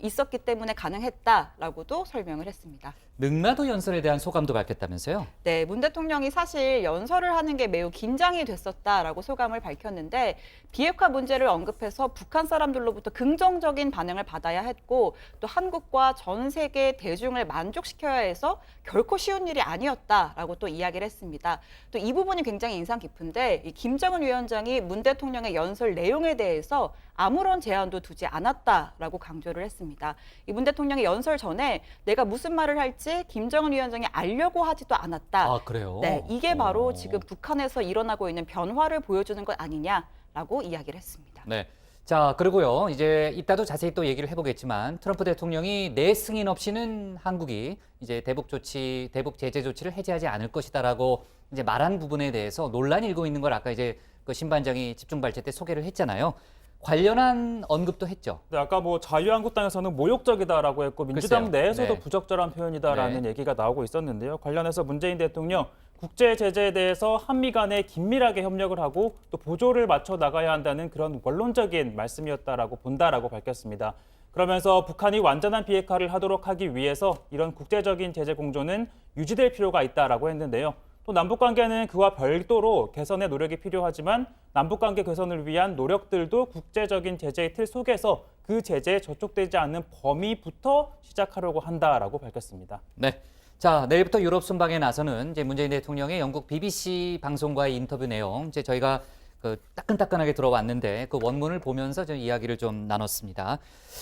있었기 때문에 가능했다라고도 설명을 했습니다. 능라도 연설에 대한 소감도 밝혔다면서요? 네, 문 대통령이 사실 연설을 하는 게 매우 긴장이 됐었다라고 소감을 밝혔는데 비핵화 문제를 언급해서 북한 사람들로부터 긍정적인 반응을 받아야 했고 또 한국과 전 세계 대중을 만족시켜야 해서 결코 쉬운 일이 아니었다라고 또 이야기를 했습니다. 또 이 부분이 굉장히 인상 깊은데 이 김정은 위원장이 문 대통령의 연설 내용에 대해서 아무런 제한도 두지 않았다라고 강조를 했습니다. 이 문 대통령의 연설 전에 내가 무슨 말을 할지 김정은 위원장이 알려고 하지도 않았다. 아, 그래요? 네, 이게 바로 지금 북한에서 일어나고 있는 변화를 보여주는 것 아니냐라고 이야기를 했습니다. 네. 자, 그리고요. 이제 이따도 자세히 또 얘기를 해보겠지만 트럼프 대통령이 내 승인 없이는 한국이 이제 대북 제재 조치를 해제하지 않을 것이다라고 이제 말한 부분에 대해서 논란이 일고 있는 걸 아까 이제 그 신반장이 집중 발제 때 소개를 했잖아요. 관련한 언급도 했죠. 네, 아까 자유한국당에서는 모욕적이다라고 했고 민주당 글쎄요. 내에서도 네. 부적절한 표현이다라는 네. 얘기가 나오고 있었는데요. 관련해서 문재인 대통령 국제 제재에 대해서 한미 간에 긴밀하게 협력을 하고 또 보조를 맞춰 나가야 한다는 그런 원론적인 말씀이었다라고 본다라고 밝혔습니다. 그러면서 북한이 완전한 비핵화를 하도록 하기 위해서 이런 국제적인 제재 공조는 유지될 필요가 있다라고 했는데요. 또 남북관계는 그와 별도로 개선의 노력이 필요하지만 남북관계 개선을 위한 노력들도 국제적인 제재의 틀 속에서 그 제재에 저촉되지 않는 범위부터 시작하려고 한다라고 밝혔습니다. 네. 자, 내일부터 유럽 순방에 나서는 이제 문재인 대통령의 영국 BBC 방송과의 인터뷰 내용 이제 저희가 그 따끈따끈하게 들어왔는데 그 원문을 보면서 좀 이야기를 좀 나눴습니다.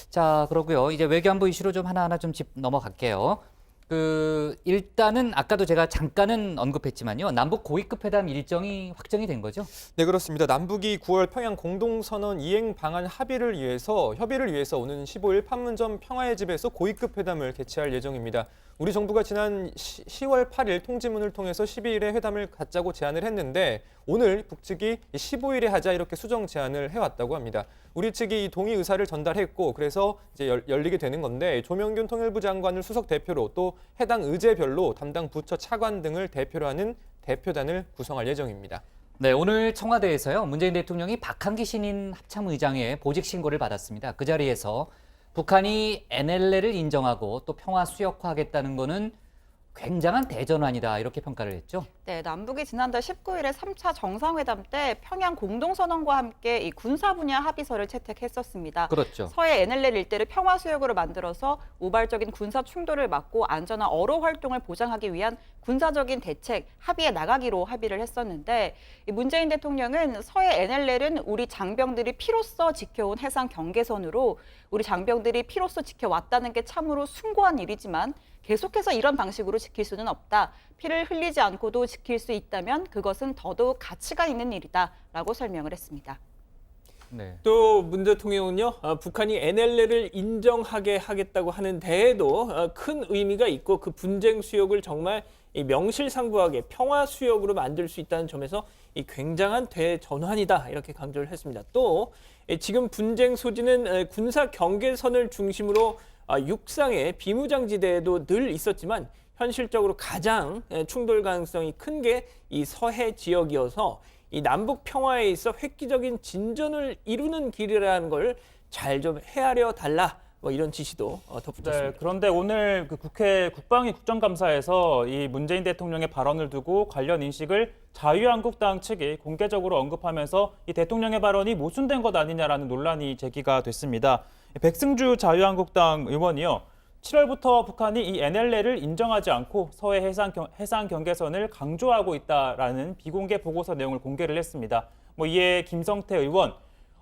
자, 그러고요. 이제 외교안보 이슈로 좀 하나하나 좀 짚 넘어갈게요. 일단은 아까도 제가 잠깐은 언급했지만요. 남북 고위급 회담 일정이 확정이 된 거죠? 네, 그렇습니다. 남북이 9월 평양 공동선언 이행 방안 협의를 위해서 오는 15일 판문점 평화의 집에서 고위급 회담을 개최할 예정입니다. 우리 정부가 지난 10월 8일 통지문을 통해서 12일에 회담을 갖자고 제안을 했는데 오늘 북측이 15일에 하자 이렇게 수정 제안을 해왔다고 합니다. 우리 측이 이 동의 의사를 전달했고 그래서 이제 열리게 되는 건데 조명균 통일부 장관을 수석 대표로 또 해당 의제별로 담당 부처 차관 등을 대표로 하는 대표단을 구성할 예정입니다. 네, 오늘 청와대에서요. 문재인 대통령이 박한기 신인 합참의장의 보직 신고를 받았습니다. 그 자리에서 북한이 NLL을 인정하고 또 평화 수역화하겠다는 거는 굉장한 대전환이다 이렇게 평가를 했죠. 네, 남북이 지난달 19일에 3차 정상회담 때 평양 공동선언과 함께 이 군사 분야 합의서를 채택했었습니다. 그렇죠. 서해 NLL 일대를 평화 수역으로 만들어서 우발적인 군사 충돌을 막고 안전한 어로 활동을 보장하기 위한 군사적인 대책 합의에 나가기로 합의를 했었는데 이 문재인 대통령은 서해 NLL은 우리 장병들이 피로써 지켜온 해상 경계선으로 우리 장병들이 피로써 지켜왔다는 게 참으로 숭고한 일이지만 계속해서 이런 방식으로 지킬 수는 없다. 피를 흘리지 않고도 지킬 수 있다면 그것은 더더욱 가치가 있는 일이다라고 설명을 했습니다. 네. 또 문 대통령은요, 북한이 NLL을 인정하게 하겠다고 하는 데에도 큰 의미가 있고 그 분쟁 수역을 정말 명실상부하게 평화 수역으로 만들 수 있다는 점에서 이 굉장한 대전환이다 이렇게 강조를 했습니다. 또 지금 분쟁 소지는 군사 경계선을 중심으로 육상의 비무장지대에도 늘 있었지만 현실적으로 가장 충돌 가능성이 큰 게 이 서해 지역이어서 이 남북 평화에 있어 획기적인 진전을 이루는 길이라는 걸 잘 좀 헤아려 달라. 뭐 이런 지시도 덧붙였습니다. 네, 그런데 오늘 그 국회 국방위 국정감사에서 이 문재인 대통령의 발언을 두고 관련 인식을 자유한국당 측이 공개적으로 언급하면서 이 대통령의 발언이 모순된 것 아니냐라는 논란이 제기가 됐습니다. 백승주 자유한국당 의원이요. 7월부터 북한이 이 NLL을 인정하지 않고 서해 해상 경계선을 강조하고 있다라는 비공개 보고서 내용을 공개를 했습니다. 이에 김성태 의원,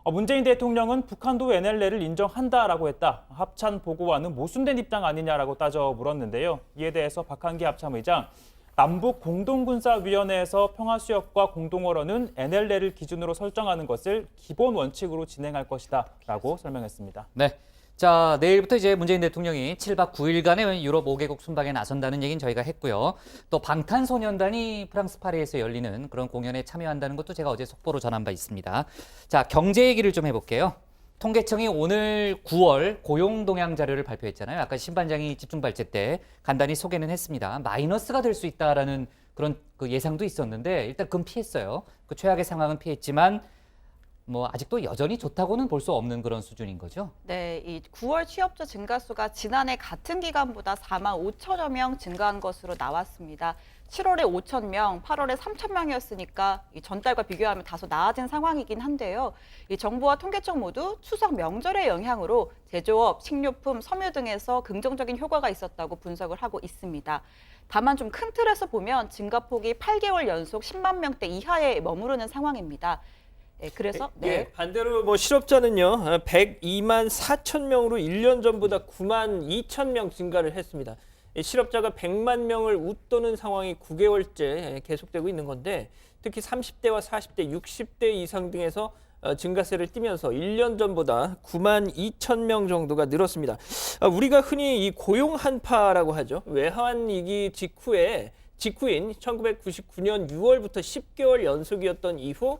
문재인 대통령은 북한도 NLL을 인정한다라고 했다. 합참 보고와는 모순된 입장 아니냐라고 따져 물었는데요. 이에 대해서 박한기 합참의장, 남북 공동군사위원회에서 평화수역과 공동어로는 NLL을 기준으로 설정하는 것을 기본 원칙으로 진행할 것이다라고 설명했습니다. 네. 자, 내일부터 이제 문재인 대통령이 7박 9일간의 유럽 5개국 순방에 나선다는 얘기는 저희가 했고요. 또 방탄소년단이 프랑스 파리에서 열리는 그런 공연에 참여한다는 것도 제가 어제 속보로 전한 바 있습니다. 자, 경제 얘기를 좀 해볼게요. 통계청이 오늘 9월 고용 동향 자료를 발표했잖아요. 아까 신 반장이 집중 발제 때 간단히 소개는 했습니다. 마이너스가 될 수 있다라는 그런 그 예상도 있었는데 일단 그건 피했어요. 그 최악의 상황은 피했지만 아직도 여전히 좋다고는 볼 수 없는 그런 수준인 거죠? 네, 이 9월 취업자 증가수가 지난해 같은 기간보다 4만 5천여 명 증가한 것으로 나왔습니다. 7월에 5천 명, 8월에 3천 명이었으니까 이 전달과 비교하면 다소 나아진 상황이긴 한데요. 이 정부와 통계청 모두 추석 명절의 영향으로 제조업, 식료품, 섬유 등에서 긍정적인 효과가 있었다고 분석을 하고 있습니다. 다만 좀 큰 틀에서 보면 증가폭이 8개월 연속 10만 명대 이하에 머무르는 상황입니다. 그래서 반대로 실업자는요 102만 4천 명으로 1년 전보다 9만 2천 명 증가를 했습니다. 실업자가 100만 명을 웃도는 상황이 9개월째 계속되고 있는 건데 특히 30대와 40대, 60대 이상 등에서 증가세를 띠면서 1년 전보다 9만 2천 명 정도가 늘었습니다. 우리가 흔히 이 고용 한파라고 하죠. 외환위기 직후인 1999년 6월부터 10개월 연속이었던 이후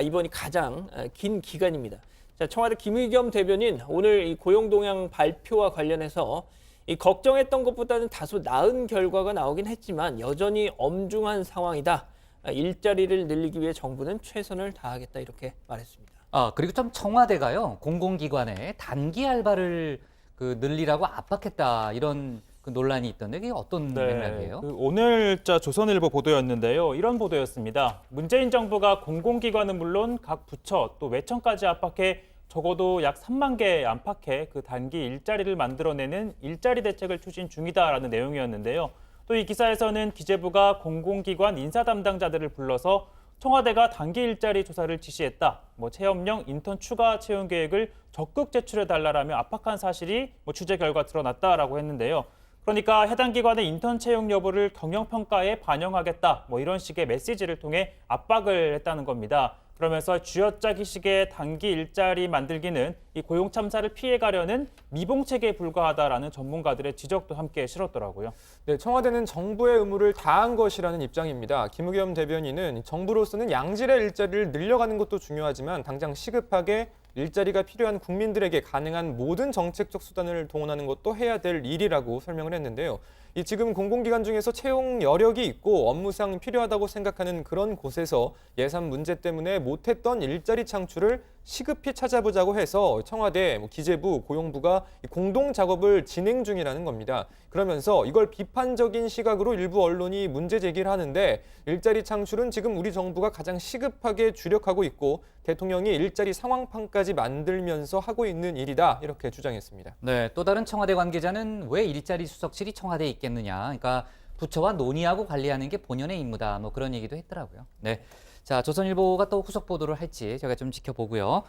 이번이 가장 긴 기간입니다. 자, 청와대 김의겸 대변인 오늘 이 고용 동향 발표와 관련해서 이 걱정했던 것보다는 다소 나은 결과가 나오긴 했지만 여전히 엄중한 상황이다. 일자리를 늘리기 위해 정부는 최선을 다하겠다 이렇게 말했습니다. 그리고 좀 청와대가요 공공기관에 단기 알바를 늘리라고 압박했다 이런 그 논란이 있던데 이게 어떤 맥락이에요? 오늘자 조선일보 보도였는데요. 이런 보도였습니다. 문재인 정부가 공공기관은 물론 각 부처 또 외청까지 압박해 적어도 약 3만 개 안팎의 그 단기 일자리를 만들어내는 일자리 대책을 추진 중이다라는 내용이었는데요. 또 이 기사에서는 기재부가 공공기관 인사 담당자들을 불러서 청와대가 단기 일자리 조사를 지시했다. 채용령 인턴 추가 채용 계획을 적극 제출해달라라며 압박한 사실이 취재 결과 드러났다라고 했는데요. 그러니까 해당 기관의 인턴 채용 여부를 경영평가에 반영하겠다. 이런 식의 메시지를 통해 압박을 했다는 겁니다. 그러면서 쥐어짜기식의 단기 일자리 만들기는 이 고용 참사를 피해가려는 미봉책에 불과하다라는 전문가들의 지적도 함께 실었더라고요. 네, 청와대는 정부의 의무를 다한 것이라는 입장입니다. 김의겸 대변인은 정부로서는 양질의 일자리를 늘려가는 것도 중요하지만 당장 시급하게 일자리가 필요한 국민들에게 가능한 모든 정책적 수단을 동원하는 것도 해야 될 일이라고 설명을 했는데요. 지금 공공기관 중에서 채용 여력이 있고 업무상 필요하다고 생각하는 그런 곳에서 예산 문제 때문에 못했던 일자리 창출을 시급히 찾아보자고 해서 청와대, 기재부, 고용부가 공동 작업을 진행 중이라는 겁니다. 그러면서 이걸 비판적인 시각으로 일부 언론이 문제 제기를 하는데 일자리 창출은 지금 우리 정부가 가장 시급하게 주력하고 있고 대통령이 일자리 상황판까지 만들면서 하고 있는 일이다 이렇게 주장했습니다. 네, 또 다른 청와대 관계자는 왜 일자리 수석실이 청와대에 있겠느냐. 그러니까 부처와 논의하고 관리하는 게 본연의 임무다. 그런 얘기도 했더라고요. 네. 자, 조선일보가 또 후속 보도를 할지 제가 좀 지켜보고요.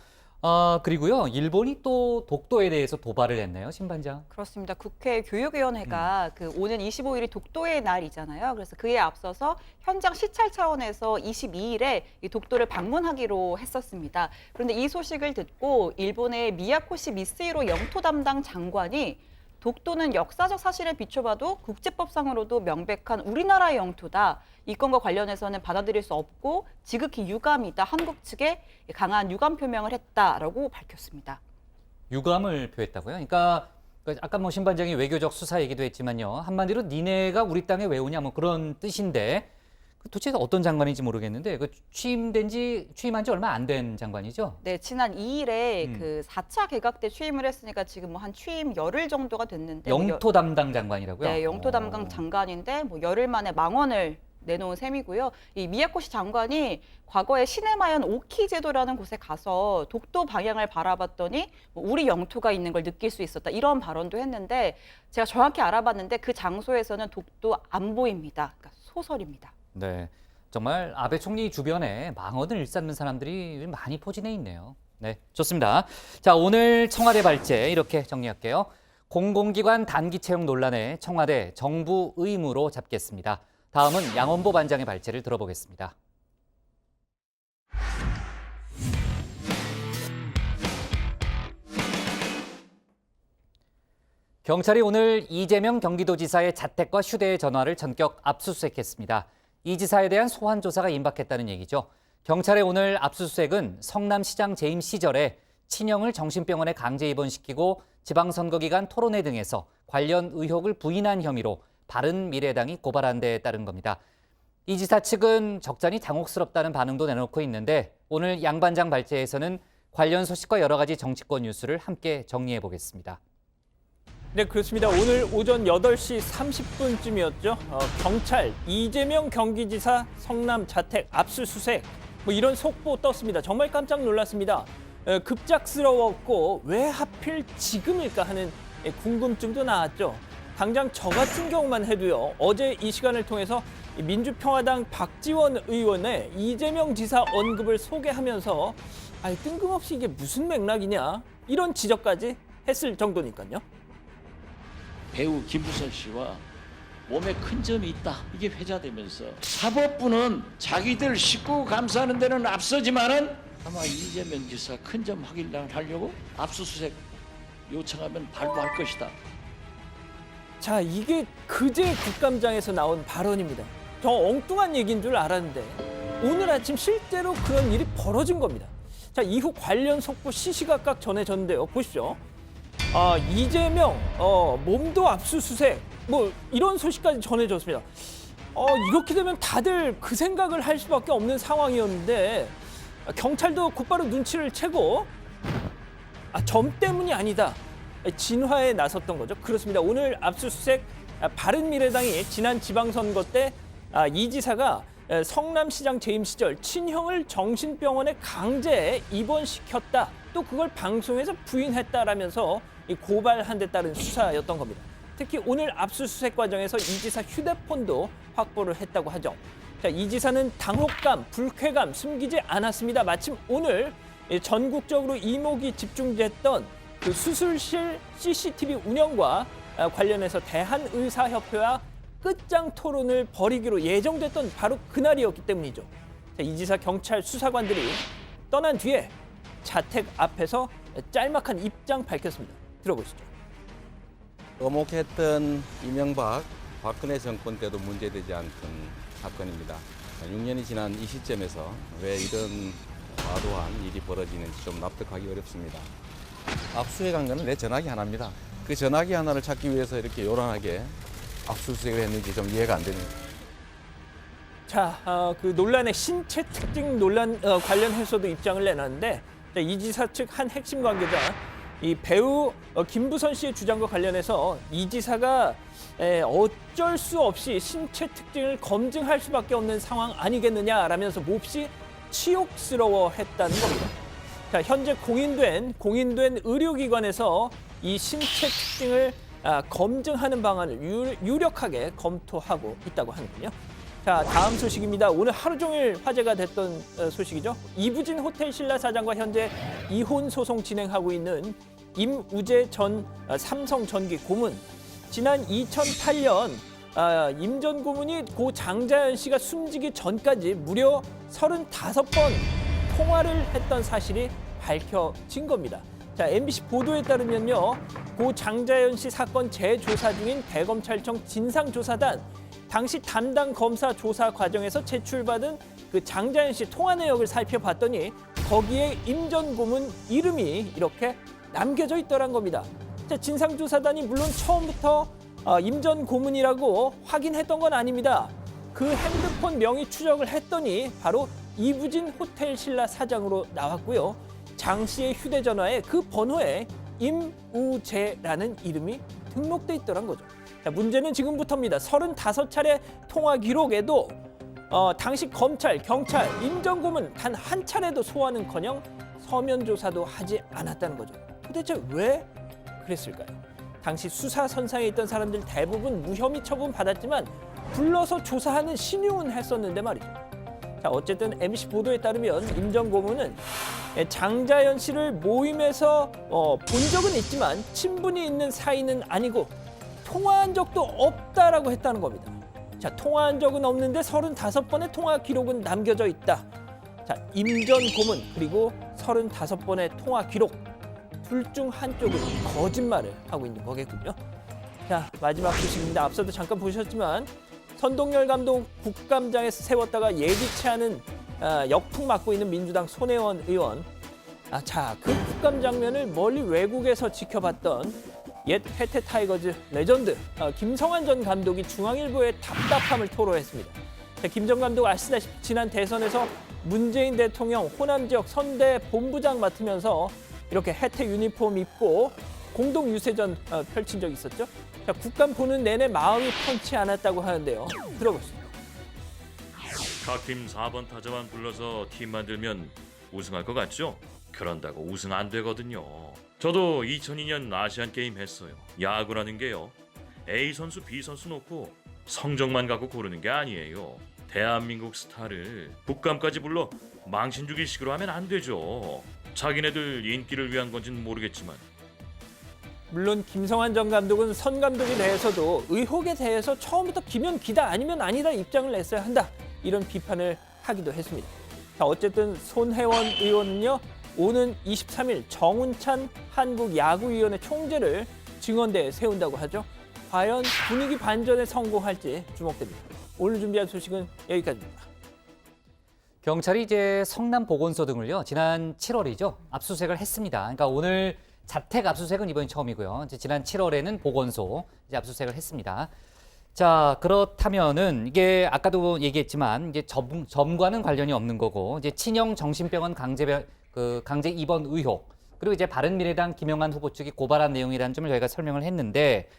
그리고요, 일본이 또 독도에 대해서 도발을 했네요, 신 반장. 그렇습니다. 국회 교육위원회가 오는 25일이 독도의 날이잖아요. 그래서 그에 앞서서 현장 시찰 차원에서 22일에 이 독도를 방문하기로 했었습니다. 그런데 이 소식을 듣고 일본의 미야코시 미스히로 영토 담당 장관이 독도는 역사적 사실에 비춰봐도 국제법상으로도 명백한 우리나라의 영토다. 이 건과 관련해서는 받아들일 수 없고 지극히 유감이다. 한국 측에 강한 유감 표명을 했다라고 밝혔습니다. 유감을 표했다고요? 그러니까 아까 뭐 신반장이 외교적 수사 얘기도 했지만요. 한마디로 니네가 우리 땅에 왜 오냐 뭐 그런 뜻인데 도대체 어떤 장관인지 모르겠는데 취임한 지 얼마 안 된 장관이죠? 네, 지난 2일에 그 4차 개각 때 취임을 했으니까 지금 뭐 한 취임 열흘 정도가 됐는데 영토 담당 장관이라고요? 네, 영토 담당 장관인데 뭐 열흘 만에 망언을 내놓은 셈이고요. 이 미야코시 장관이 과거에 시네마현 오키 제도라는 곳에 가서 독도 방향을 바라봤더니 뭐 우리 영토가 있는 걸 느낄 수 있었다. 이런 발언도 했는데 제가 정확히 알아봤는데 그 장소에서는 독도 안 보입니다. 그러니까 소설입니다. 네, 정말 아베 총리 주변에 망언을 일삼는 사람들이 많이 포진해 있네요. 네, 좋습니다. 자, 오늘 청와대 발제 이렇게 정리할게요. 공공기관 단기 채용 논란에 청와대 정부 의무로 잡겠습니다. 다음은 양원보 반장의 발제를 들어보겠습니다. 경찰이 오늘 이재명 경기도지사의 자택과 휴대의 전화를 전격 압수수색했습니다. 이 지사에 대한 소환 조사가 임박했다는 얘기죠. 경찰의 오늘 압수수색은 성남시장 재임 시절에 친형을 정신병원에 강제 입원시키고 지방선거 기간 토론회 등에서 관련 의혹을 부인한 혐의로 바른미래당이 고발한 데에 따른 겁니다. 이 지사 측은 적잖이 당혹스럽다는 반응도 내놓고 있는데 오늘 양 반장 발제에서는 관련 소식과 여러 가지 정치권 뉴스를 함께 정리해 보겠습니다. 네, 그렇습니다. 오늘 오전 8시 30분쯤이었죠. 경찰 이재명 경기지사 성남 자택 압수수색 뭐 이런 속보 떴습니다. 정말 깜짝 놀랐습니다. 급작스러웠고 왜 하필 지금일까 하는 궁금증도 나왔죠. 당장 저 같은 경우만 해도요. 어제 이 시간을 통해서 민주평화당 박지원 의원의 이재명 지사 언급을 소개하면서 뜬금없이 이게 무슨 맥락이냐 이런 지적까지 했을 정도니까요. 배우 김부선 씨와 몸에 큰 점이 있다. 이게 회자되면서 사법부는 자기들 식구 감사하는 데는 앞서지만은 아마 이재명 지사 큰 점 확인하려고 압수수색 요청하면 발부할 것이다. 자, 이게 그제 국감장에서 나온 발언입니다. 저 엉뚱한 얘기인 줄 알았는데 오늘 아침 실제로 그런 일이 벌어진 겁니다. 자, 이후 관련 속보 시시각각 전해졌는데요. 보십시오. 이재명 몸도 압수수색 뭐 이런 소식까지 전해졌습니다. 이렇게 되면 다들 그 생각을 할 수밖에 없는 상황이었는데 경찰도 곧바로 눈치를 채고 점 때문이 아니다. 진화에 나섰던 거죠. 그렇습니다. 오늘 압수수색 바른미래당이 지난 지방선거 때 이 지사가 성남시장 재임 시절 친형을 정신병원에 강제 입원시켰다. 또 그걸 방송에서 부인했다라면서 고발한 데 따른 수사였던 겁니다. 특히 오늘 압수수색 과정에서 이 지사 휴대폰도 확보를 했다고 하죠. 자, 이 지사는 당혹감, 불쾌감 숨기지 않았습니다. 마침 오늘 전국적으로 이목이 집중됐던 그 수술실 CCTV 운영과 관련해서 대한의사협회와 끝장 토론을 벌이기로 예정됐던 바로 그날이었기 때문이죠. 자, 이 지사 경찰 수사관들이 떠난 뒤에 자택 앞에서 짤막한 입장 밝혔습니다. 들어보시죠. 어목했던 이명박, 박근혜 정권 때도 문제되지 않던 사건입니다. 6년이 지난 이 시점에서 왜 이런 과도한 일이 벌어지는지 좀 납득하기 어렵습니다. 압수수색한 거는 내 전화기 하나입니다. 그 전화기 하나를 찾기 위해서 이렇게 요란하게 압수수색을 했는지 좀 이해가 안 됩니다. 자, 그 논란의 신체 특징 논란 관련해서도 입장을 내놨는데 이 지사 측 한 핵심 관계자 이 배우 김부선 씨의 주장과 관련해서 이 지사가 어쩔 수 없이 신체 특징을 검증할 수밖에 없는 상황 아니겠느냐라면서 몹시 치욕스러워했다는 겁니다. 자, 현재 공인된 의료기관에서 이 신체 특징을 검증하는 방안을 유력하게 검토하고 있다고 하는군요. 자, 다음 소식입니다. 오늘 하루 종일 화제가 됐던 소식이죠. 이부진 호텔 신라 사장과 현재 이혼 소송 진행하고 있는 임우재 전 삼성전기 고문. 지난 2008년 임 전 고문이 고 장자연 씨가 숨지기 전까지 무려 35번 통화를 했던 사실이 밝혀진 겁니다. 자, MBC 보도에 따르면요, 고 장자연 씨 사건 재조사 중인 대검찰청 진상조사단 당시 담당 검사 조사 과정에서 제출받은 그 장자연 씨 통화 내역을 살펴봤더니 거기에 임 전 고문 이름이 이렇게 남겨져 있더란 겁니다. 자, 진상조사단이 물론 처음부터 임 전 고문이라고 확인했던 건 아닙니다. 그 핸드폰 명의 추적을 했더니 바로 이부진 호텔 신라 사장으로 나왔고요. 장 씨의 휴대전화에 그 번호에 임우재라는 이름이 등록돼 있더란 거죠. 자, 문제는 지금부터입니다. 35차례 통화 기록에도 당시 검찰, 경찰, 임 전 고문 단 한 차례도 소환은커녕 서면 조사도 하지 않았다는 거죠. 도대체 왜 그랬을까요? 당시 수사선상에 있던 사람들 대부분 무혐의 처분 받았지만 불러서 조사하는 신용은 했었는데 말이죠. 자, 어쨌든 MBC 보도에 따르면 임 전 고문은 장자연 씨를 모임에서 본 적은 있지만 친분이 있는 사이는 아니고 통화한 적도 없다라고 했다는 겁니다. 자, 통화한 적은 없는데 35번의 통화 기록은 남겨져 있다. 자, 임 전 고문 그리고 35번의 통화 기록 둘 중 한쪽은 거짓말을 하고 있는 거겠군요. 자, 마지막 소식입니다. 앞서도 잠깐 보셨지만 선동열 감독 국감장에서 세웠다가 예기치 않은 역풍 맞고 있는 민주당 손혜원 의원. 자, 그 국감 장면을 멀리 외국에서 지켜봤던 옛 해태 타이거즈 레전드 김성환 전 감독이 중앙일보에 답답함을 토로했습니다. 자, 김 전 감독 아시다시피 지난 대선에서 문재인 대통령 호남 지역 선대 본부장 맡으면서 이렇게 해태 유니폼 입고 공동 유세전 펼친 적이 있었죠. 자, 국감 보는 내내 마음이 편치 않았다고 하는데요. 들어보시죠. 각 팀 4번 타자만 불러서 팀 만들면 우승할 것 같죠? 그런다고 우승 안 되거든요. 저도 2002년 아시안게임 했어요. 야구라는 게요. A 선수, B 선수 놓고 성적만 갖고 고르는 게 아니에요. 대한민국 스타를 국감까지 불러 망신 주기 식으로 하면 안 되죠. 자기네들 인기를 위한 건지는 모르겠지만. 물론 김성환 전 감독은 선 감독에 대해서도 의혹에 대해서 처음부터 기면 기다 아니면 아니다 입장을 냈어야 한다. 이런 비판을 하기도 했습니다. 자, 어쨌든 손혜원 의원은요. 오는 23일 정운찬 한국야구위원회 총재를 증언대에 세운다고 하죠. 과연 분위기 반전에 성공할지 주목됩니다. 오늘 준비한 소식은 여기까지입니다. 경찰이 이제 성남 보건소 등을요 지난 7월이죠 압수수색을 했습니다. 그러니까 오늘 자택 압수수색은 이번이 처음이고요. 이제 지난 7월에는 보건소 이제 압수수색을 했습니다. 자, 그렇다면은 이게 아까도 얘기했지만 이제 점과는 관련이 없는 거고 이제 친형 정신병원 강제 입원 의혹 그리고 이제 바른미래당 김영환 후보 측이 고발한 내용이라는 점을 저희가 설명을 했는데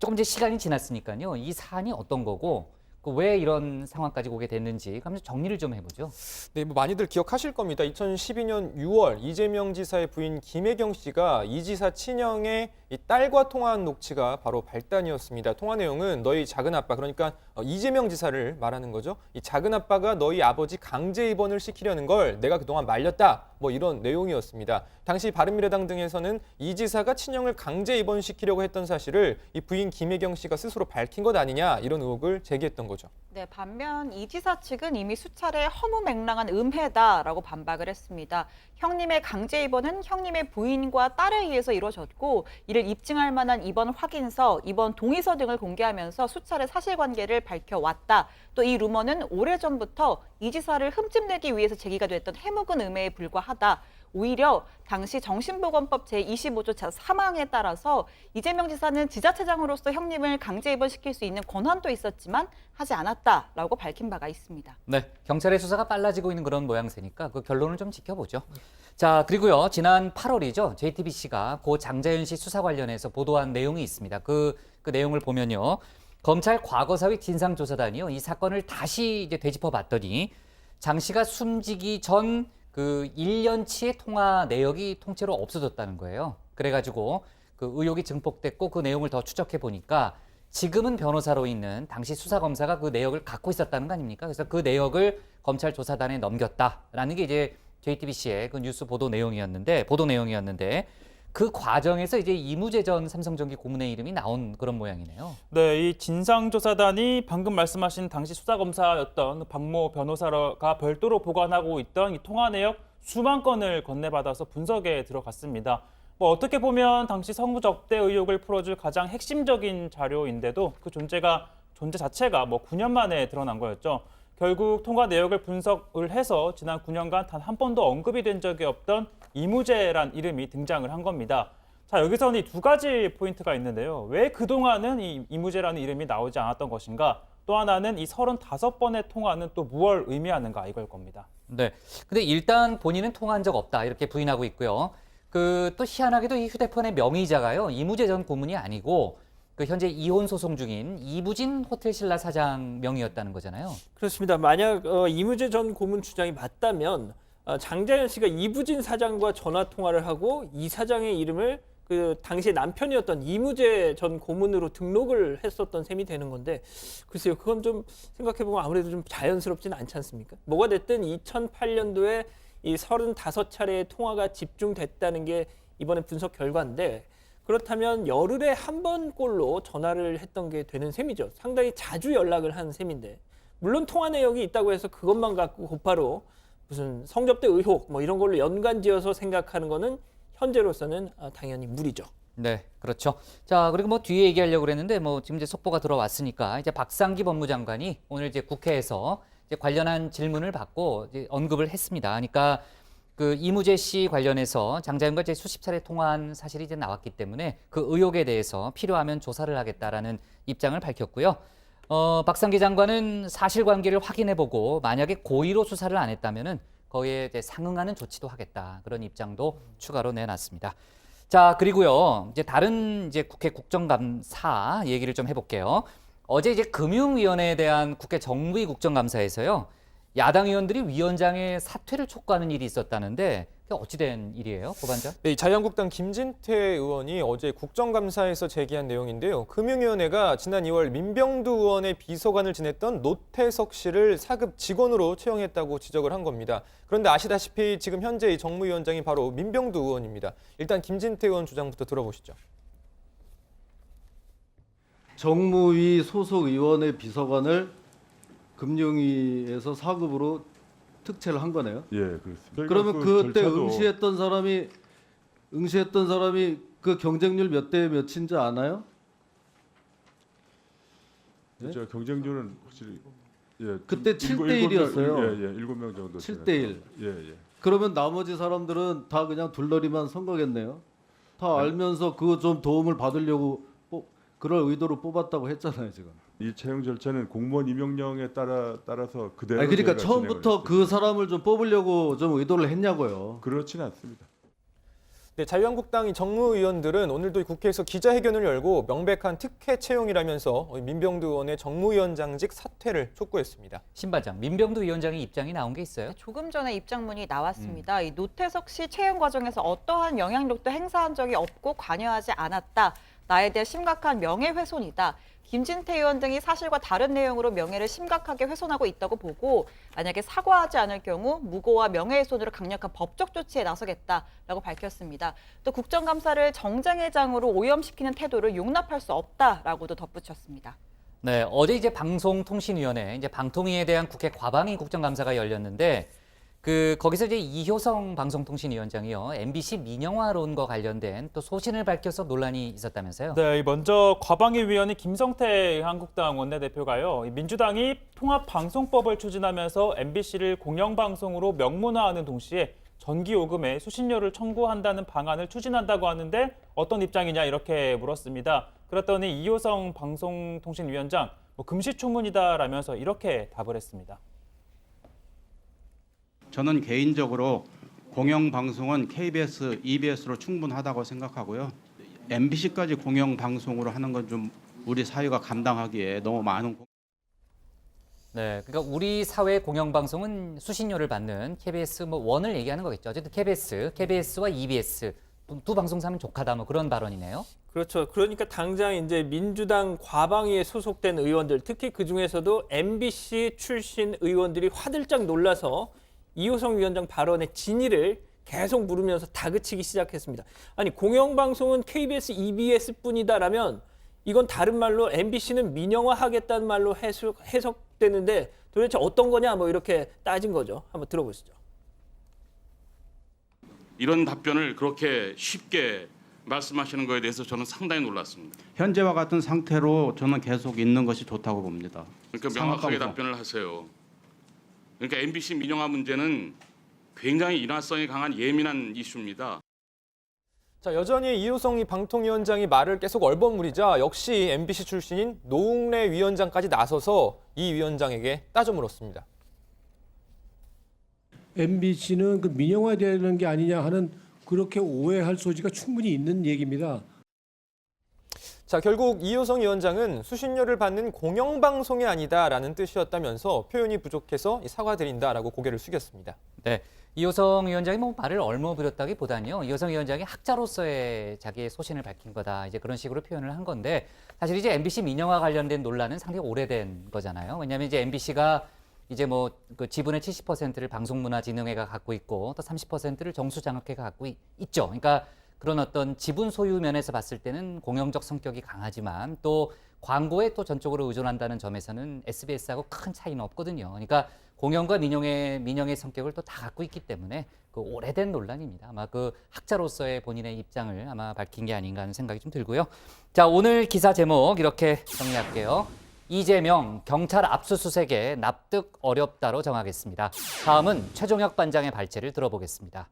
조금 이제 시간이 지났으니까요. 이 사안이 어떤 거고 왜 이런 상황까지 오게 됐는지 한번 정리를 좀 해보죠. 네, 뭐 많이들 기억하실 겁니다. 2012년 6월 이재명 지사의 부인 김혜경 씨가 이 지사 친형의 이 딸과 통화한 녹취가 바로 발단이었습니다. 통화 내용은 너희 작은 아빠, 그러니까 이재명 지사를 말하는 거죠. 이 작은 아빠가 너희 아버지 강제 입원을 시키려는 걸 내가 그동안 말렸다. 뭐 이런 내용이었습니다. 당시 바른미래당 등에서는 이 지사가 친형을 강제 입원시키려고 했던 사실을 이 부인 김혜경 씨가 스스로 밝힌 것 아니냐 이런 의혹을 제기했던 거죠. 네, 반면 이 지사 측은 이미 수차례 허무맹랑한 음해다라고 반박을 했습니다. 형님의 강제 입원은 형님의 부인과 딸에 의해서 이루어졌고 이를 입증할 만한 입원 확인서, 입원 동의서 등을 공개하면서 수차례 사실관계를 밝혀왔다. 또 이 루머는 오래전부터 이 지사를 흠집내기 위해서 제기가 됐던 해묵은 음해에 불과하다. 오히려 당시 정신보건법 제25조 제3항에 따라서 이재명 지사는 지자체장으로서 형님을 강제 입원시킬 수 있는 권한도 있었지만 하지 않았다라고 밝힌 바가 있습니다. 네, 경찰의 수사가 빨라지고 있는 그런 모양새니까 그 결론을 좀 지켜보죠. 자, 그리고요. 지난 8월이죠. JTBC가 고 장자연 씨 수사 관련해서 보도한 내용이 있습니다. 그 내용을 보면요. 검찰 과거사위 진상조사단이요. 이 사건을 다시 이제 되짚어봤더니 장 씨가 숨지기 전 그 1년치의 통화 내역이 통째로 없어졌다는 거예요. 그래가지고 그 의혹이 증폭됐고 그 내용을 더 추적해 보니까 지금은 변호사로 있는 당시 수사검사가 그 내역을 갖고 있었다는 거 아닙니까? 그래서 그 내역을 검찰 조사단에 넘겼다라는 게 이제 JTBC의 그 뉴스 보도 내용이었는데 그 과정에서 이제 이무재 전 삼성전기 고문의 이름이 나온 그런 모양이네요. 네, 이 진상조사단이 방금 말씀하신 당시 수사검사였던 박모 변호사가 별도로 보관하고 있던 이 통화 내역 수만 건을 건네받아서 분석에 들어갔습니다. 뭐 어떻게 보면 당시 성접대 의혹을 풀어줄 가장 핵심적인 자료인데도 그 존재 자체가 뭐 9년 만에 드러난 거였죠. 결국 통화 내역을 분석을 해서 지난 9년간 단 한 번도 언급이 된 적이 없던 이무재란 이름이 등장을 한 겁니다. 자, 여기서는 이 두 가지 포인트가 있는데요. 왜 그동안은 이 이무제라는 이름이 나오지 않았던 것인가? 또 하나는 이 35번의 통화는 또 무엇을 의미하는가 이걸 겁니다. 네. 근데 일단 본인은 통화한 적 없다 이렇게 부인하고 있고요. 또 희한하게도 이 휴대폰의 명의자가요. 이무제 전 고문이 아니고 현재 이혼 소송 중인 이부진 호텔 신라 사장 명의였다는 거잖아요. 그렇습니다. 만약 이무제 전 고문 주장이 맞다면 장자연 씨가 이부진 사장과 전화 통화를 하고 이 사장의 이름을 그 당시 남편이었던 이무제 전 고문으로 등록을 했었던 셈이 되는 건데 글쎄요. 그건 좀 생각해보면 아무래도 좀 자연스럽지는 않지 않습니까? 뭐가 됐든 2008년도에 이 35차례의 통화가 집중됐다는 게 이번에 분석 결과인데 그렇다면 열흘에 한 번꼴로 전화를 했던 게 되는 셈이죠. 상당히 자주 연락을 한 셈인데 물론 통화 내역이 있다고 해서 그것만 갖고 곧바로 무슨 성접대 의혹 뭐 이런 걸로 연관지어서 생각하는 거는 현재로서는 당연히 무리죠. 네, 그렇죠. 자, 그리고 뒤에 얘기하려고 그랬는데 지금 이제 속보가 들어왔으니까 이제 박상기 법무장관이 오늘 이제 국회에서 이제 관련한 질문을 받고 이제 언급을 했습니다. 그러니까 이무제 씨 관련해서 장자연과 이제 수십 차례 통화한 사실이 이제 나왔기 때문에 그 의혹에 대해서 필요하면 조사를 하겠다라는 입장을 밝혔고요. 박상기 장관은 사실관계를 확인해보고 만약에 고의로 수사를 안 했다면은 거기에 이제 상응하는 조치도 하겠다 그런 입장도 추가로 내놨습니다. 자, 그리고요 이제 다른 이제 국회 국정감사 얘기를 좀 해볼게요. 어제 이제 금융위원회에 대한 국회 정무위 국정감사에서요 야당 의원들이 위원장의 사퇴를 촉구하는 일이 있었다는데 그게 어찌된 일이에요, 고반장? 네, 자유한국당 김진태 의원이 어제 국정감사에서 제기한 내용인데요. 금융위원회가 지난 2월 민병두 의원의 비서관을 지냈던 노태석 씨를 사급 직원으로 채용했다고 지적을 한 겁니다. 그런데 아시다시피 지금 현재 이 정무위원장이 바로 민병두 의원입니다. 일단 김진태 의원 주장부터 들어보시죠. 정무위 소속 의원의 비서관을 금융위에서 4급으로 특채를 한 거네요. 예, 그렇습니다. 그러면 그때 응시했던 사람이 그 경쟁률 몇 대 몇인지 아나요? 저 경쟁률은 확실히 그때 7대 1이었어요. 예, 7명 정도. 7대 1. 예. 그러면 나머지 사람들은 다 그냥 둘러리만 선 거겠네요. 다 알면서 그거 좀 도움을 받으려고 그럴 의도로 뽑았다고 했잖아요, 지금. 이 채용 절차는 공무원 임명령에 따라서 그대로. 그러니까 처음부터 그 사람을 좀 뽑으려고 좀 의도를 했냐고요. 그렇지는 않습니다. 네, 자유한국당이 정무위원들은 오늘도 국회에서 기자회견을 열고 명백한 특혜 채용이라면서 민병두 의원의 정무위원장직 사퇴를 촉구했습니다. 신반장, 민병두 위원장의 입장이 나온 게 있어요? 조금 전에 입장문이 나왔습니다. 이 노태석 씨 채용 과정에서 어떠한 영향력도 행사한 적이 없고 관여하지 않았다. 나에 대해 심각한 명예훼손이다. 김진태 의원 등이 사실과 다른 내용으로 명예를 심각하게 훼손하고 있다고 보고 만약에 사과하지 않을 경우 무고와 명예훼손으로 강력한 법적 조치에 나서겠다라고 밝혔습니다. 또 국정감사를 정쟁회장으로 오염시키는 태도를 용납할 수 없다라고도 덧붙였습니다. 네, 어제 이제 방송통신위원회, 이제 방통위에 대한 국회 과방위 국정감사가 열렸는데 거기서 이제 이효성 방송통신위원장이요, MBC 민영화론과 관련된 또 소신을 밝혀서 논란이 있었다면서요? 네, 먼저 과방위 위원인 김성태 한국당 원내대표가요, 민주당이 통합방송법을 추진하면서 MBC를 공영방송으로 명문화하는 동시에 전기요금에 수신료를 청구한다는 방안을 추진한다고 하는데 어떤 입장이냐 이렇게 물었습니다. 그랬더니 이효성 방송통신위원장 금시초문이다라면서 이렇게 답을 했습니다. 저는 개인적으로 공영방송은 KBS, EBS로 충분하다고 생각하고요. MBC까지 공영방송으로 하는 건 좀 우리 사회가 감당하기에 너무 많은. 네, 그러니까 우리 사회 공영방송은 수신료를 받는 KBS 원을 얘기하는 거겠죠. 어쨌든 KBS와 EBS 두 방송사면 족하다 그런 발언이네요. 그렇죠. 그러니까 당장 이제 민주당 과방위에 소속된 의원들, 특히 그 중에서도 MBC 출신 의원들이 화들짝 놀라서 이효성 위원장 발언의 진위를 계속 물으면서 다그치기 시작했습니다. 아니, 공영방송은 KBS, EBS뿐이다라면 이건 다른 말로 MBC는 민영화하겠다는 말로 해석되는데 도대체 어떤 거냐 이렇게 따진 거죠. 한번 들어보시죠. 이런 답변을 그렇게 쉽게 말씀하시는 거에 대해서 저는 상당히 놀랐습니다. 현재와 같은 상태로 저는 계속 있는 것이 좋다고 봅니다. 그러니까 명확하게 답변을 하세요. 그러니까 MBC 민영화 문제는 굉장히 인화성이 강한 예민한 이슈입니다. 자, 여전히 이호성 방통위원장이 말을 계속 얼버무리자 역시 MBC 출신인 노웅래 위원장까지 나서서 이 위원장에게 따져 물었습니다. MBC는 그 민영화되는 게 아니냐 하는 그렇게 오해할 소지가 충분히 있는 얘기입니다. 자, 결국 이호성 위원장은 수신료를 받는 공영방송이 아니다라는 뜻이었다면서 표현이 부족해서 사과드린다라고 고개를 숙였습니다. 네, 이호성 위원장이 뭐 말을 얼버무렸다기보다는요. 이호성 위원장이 학자로서의 자기의 소신을 밝힌 거다. 이제 그런 식으로 표현을 한 건데 사실 이제 MBC 민영화 관련된 논란은 상당히 오래된 거잖아요. 왜냐하면 이제 MBC가 이제 뭐 그 지분의 70%를 방송문화진흥회가 갖고 있고 또 30%를 정수장학회가 갖고 있죠. 그러니까 그런 어떤 지분 소유 면에서 봤을 때는 공영적 성격이 강하지만 또 광고에 또 전적으로 의존한다는 점에서는 SBS하고 큰 차이는 없거든요. 그러니까 공영과 민영의 성격을 또 다 갖고 있기 때문에 그 오래된 논란입니다. 아마 그 학자로서의 본인의 입장을 아마 밝힌 게 아닌가 하는 생각이 좀 들고요. 자, 오늘 기사 제목 이렇게 정리할게요. 이재명 경찰 압수수색에 납득 어렵다로 정하겠습니다. 다음은 최종혁 반장의 발제를 들어보겠습니다.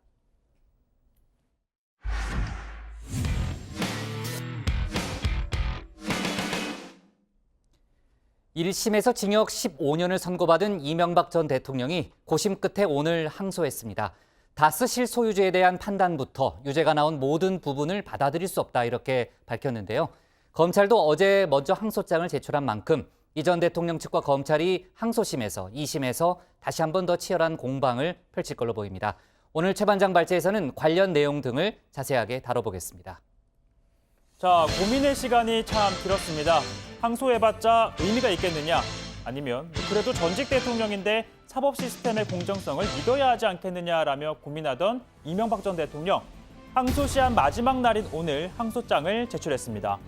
1심에서 징역 15년을 선고받은 이명박 전 대통령이 고심 끝에 오늘 항소했습니다. 다스 실소유주에 대한 판단부터 유죄가 나온 모든 부분을 받아들일 수 없다 이렇게 밝혔는데요. 검찰도 어제 먼저 항소장을 제출한 만큼 이 전 대통령 측과 검찰이 항소심에서 2심에서 다시 한 번 더 치열한 공방을 펼칠 걸로 보입니다. 오늘 최 반장 발제에서는 관련 내용 등을 자세하게 다뤄보겠습니다. 자, 고민의 시간이 참 길었습니다. 항소해봤자 의미가 있겠느냐? 아니면 그래도 전직 대통령인데 사법 시스템의 공정성을 믿어야 하지 않겠느냐라며 고민하던 이명박 전 대통령. 항소 시한 마지막 날인 오늘 항소장을 제출했습니다.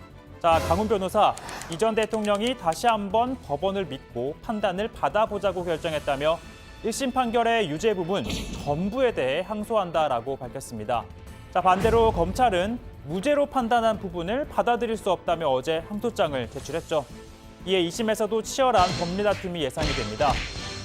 자, 강훈 변호사, 이 전 대통령이 다시 한번 법원을 믿고 판단을 받아보자고 결정했다며 1심 판결의 유죄 부분 전부에 대해 항소한다라고 밝혔습니다. 자, 반대로 검찰은 무죄로 판단한 부분을 받아들일 수 없다며 어제 항소장을 제출했죠. 이에 2심에서도 치열한 법리 다툼이 예상이 됩니다.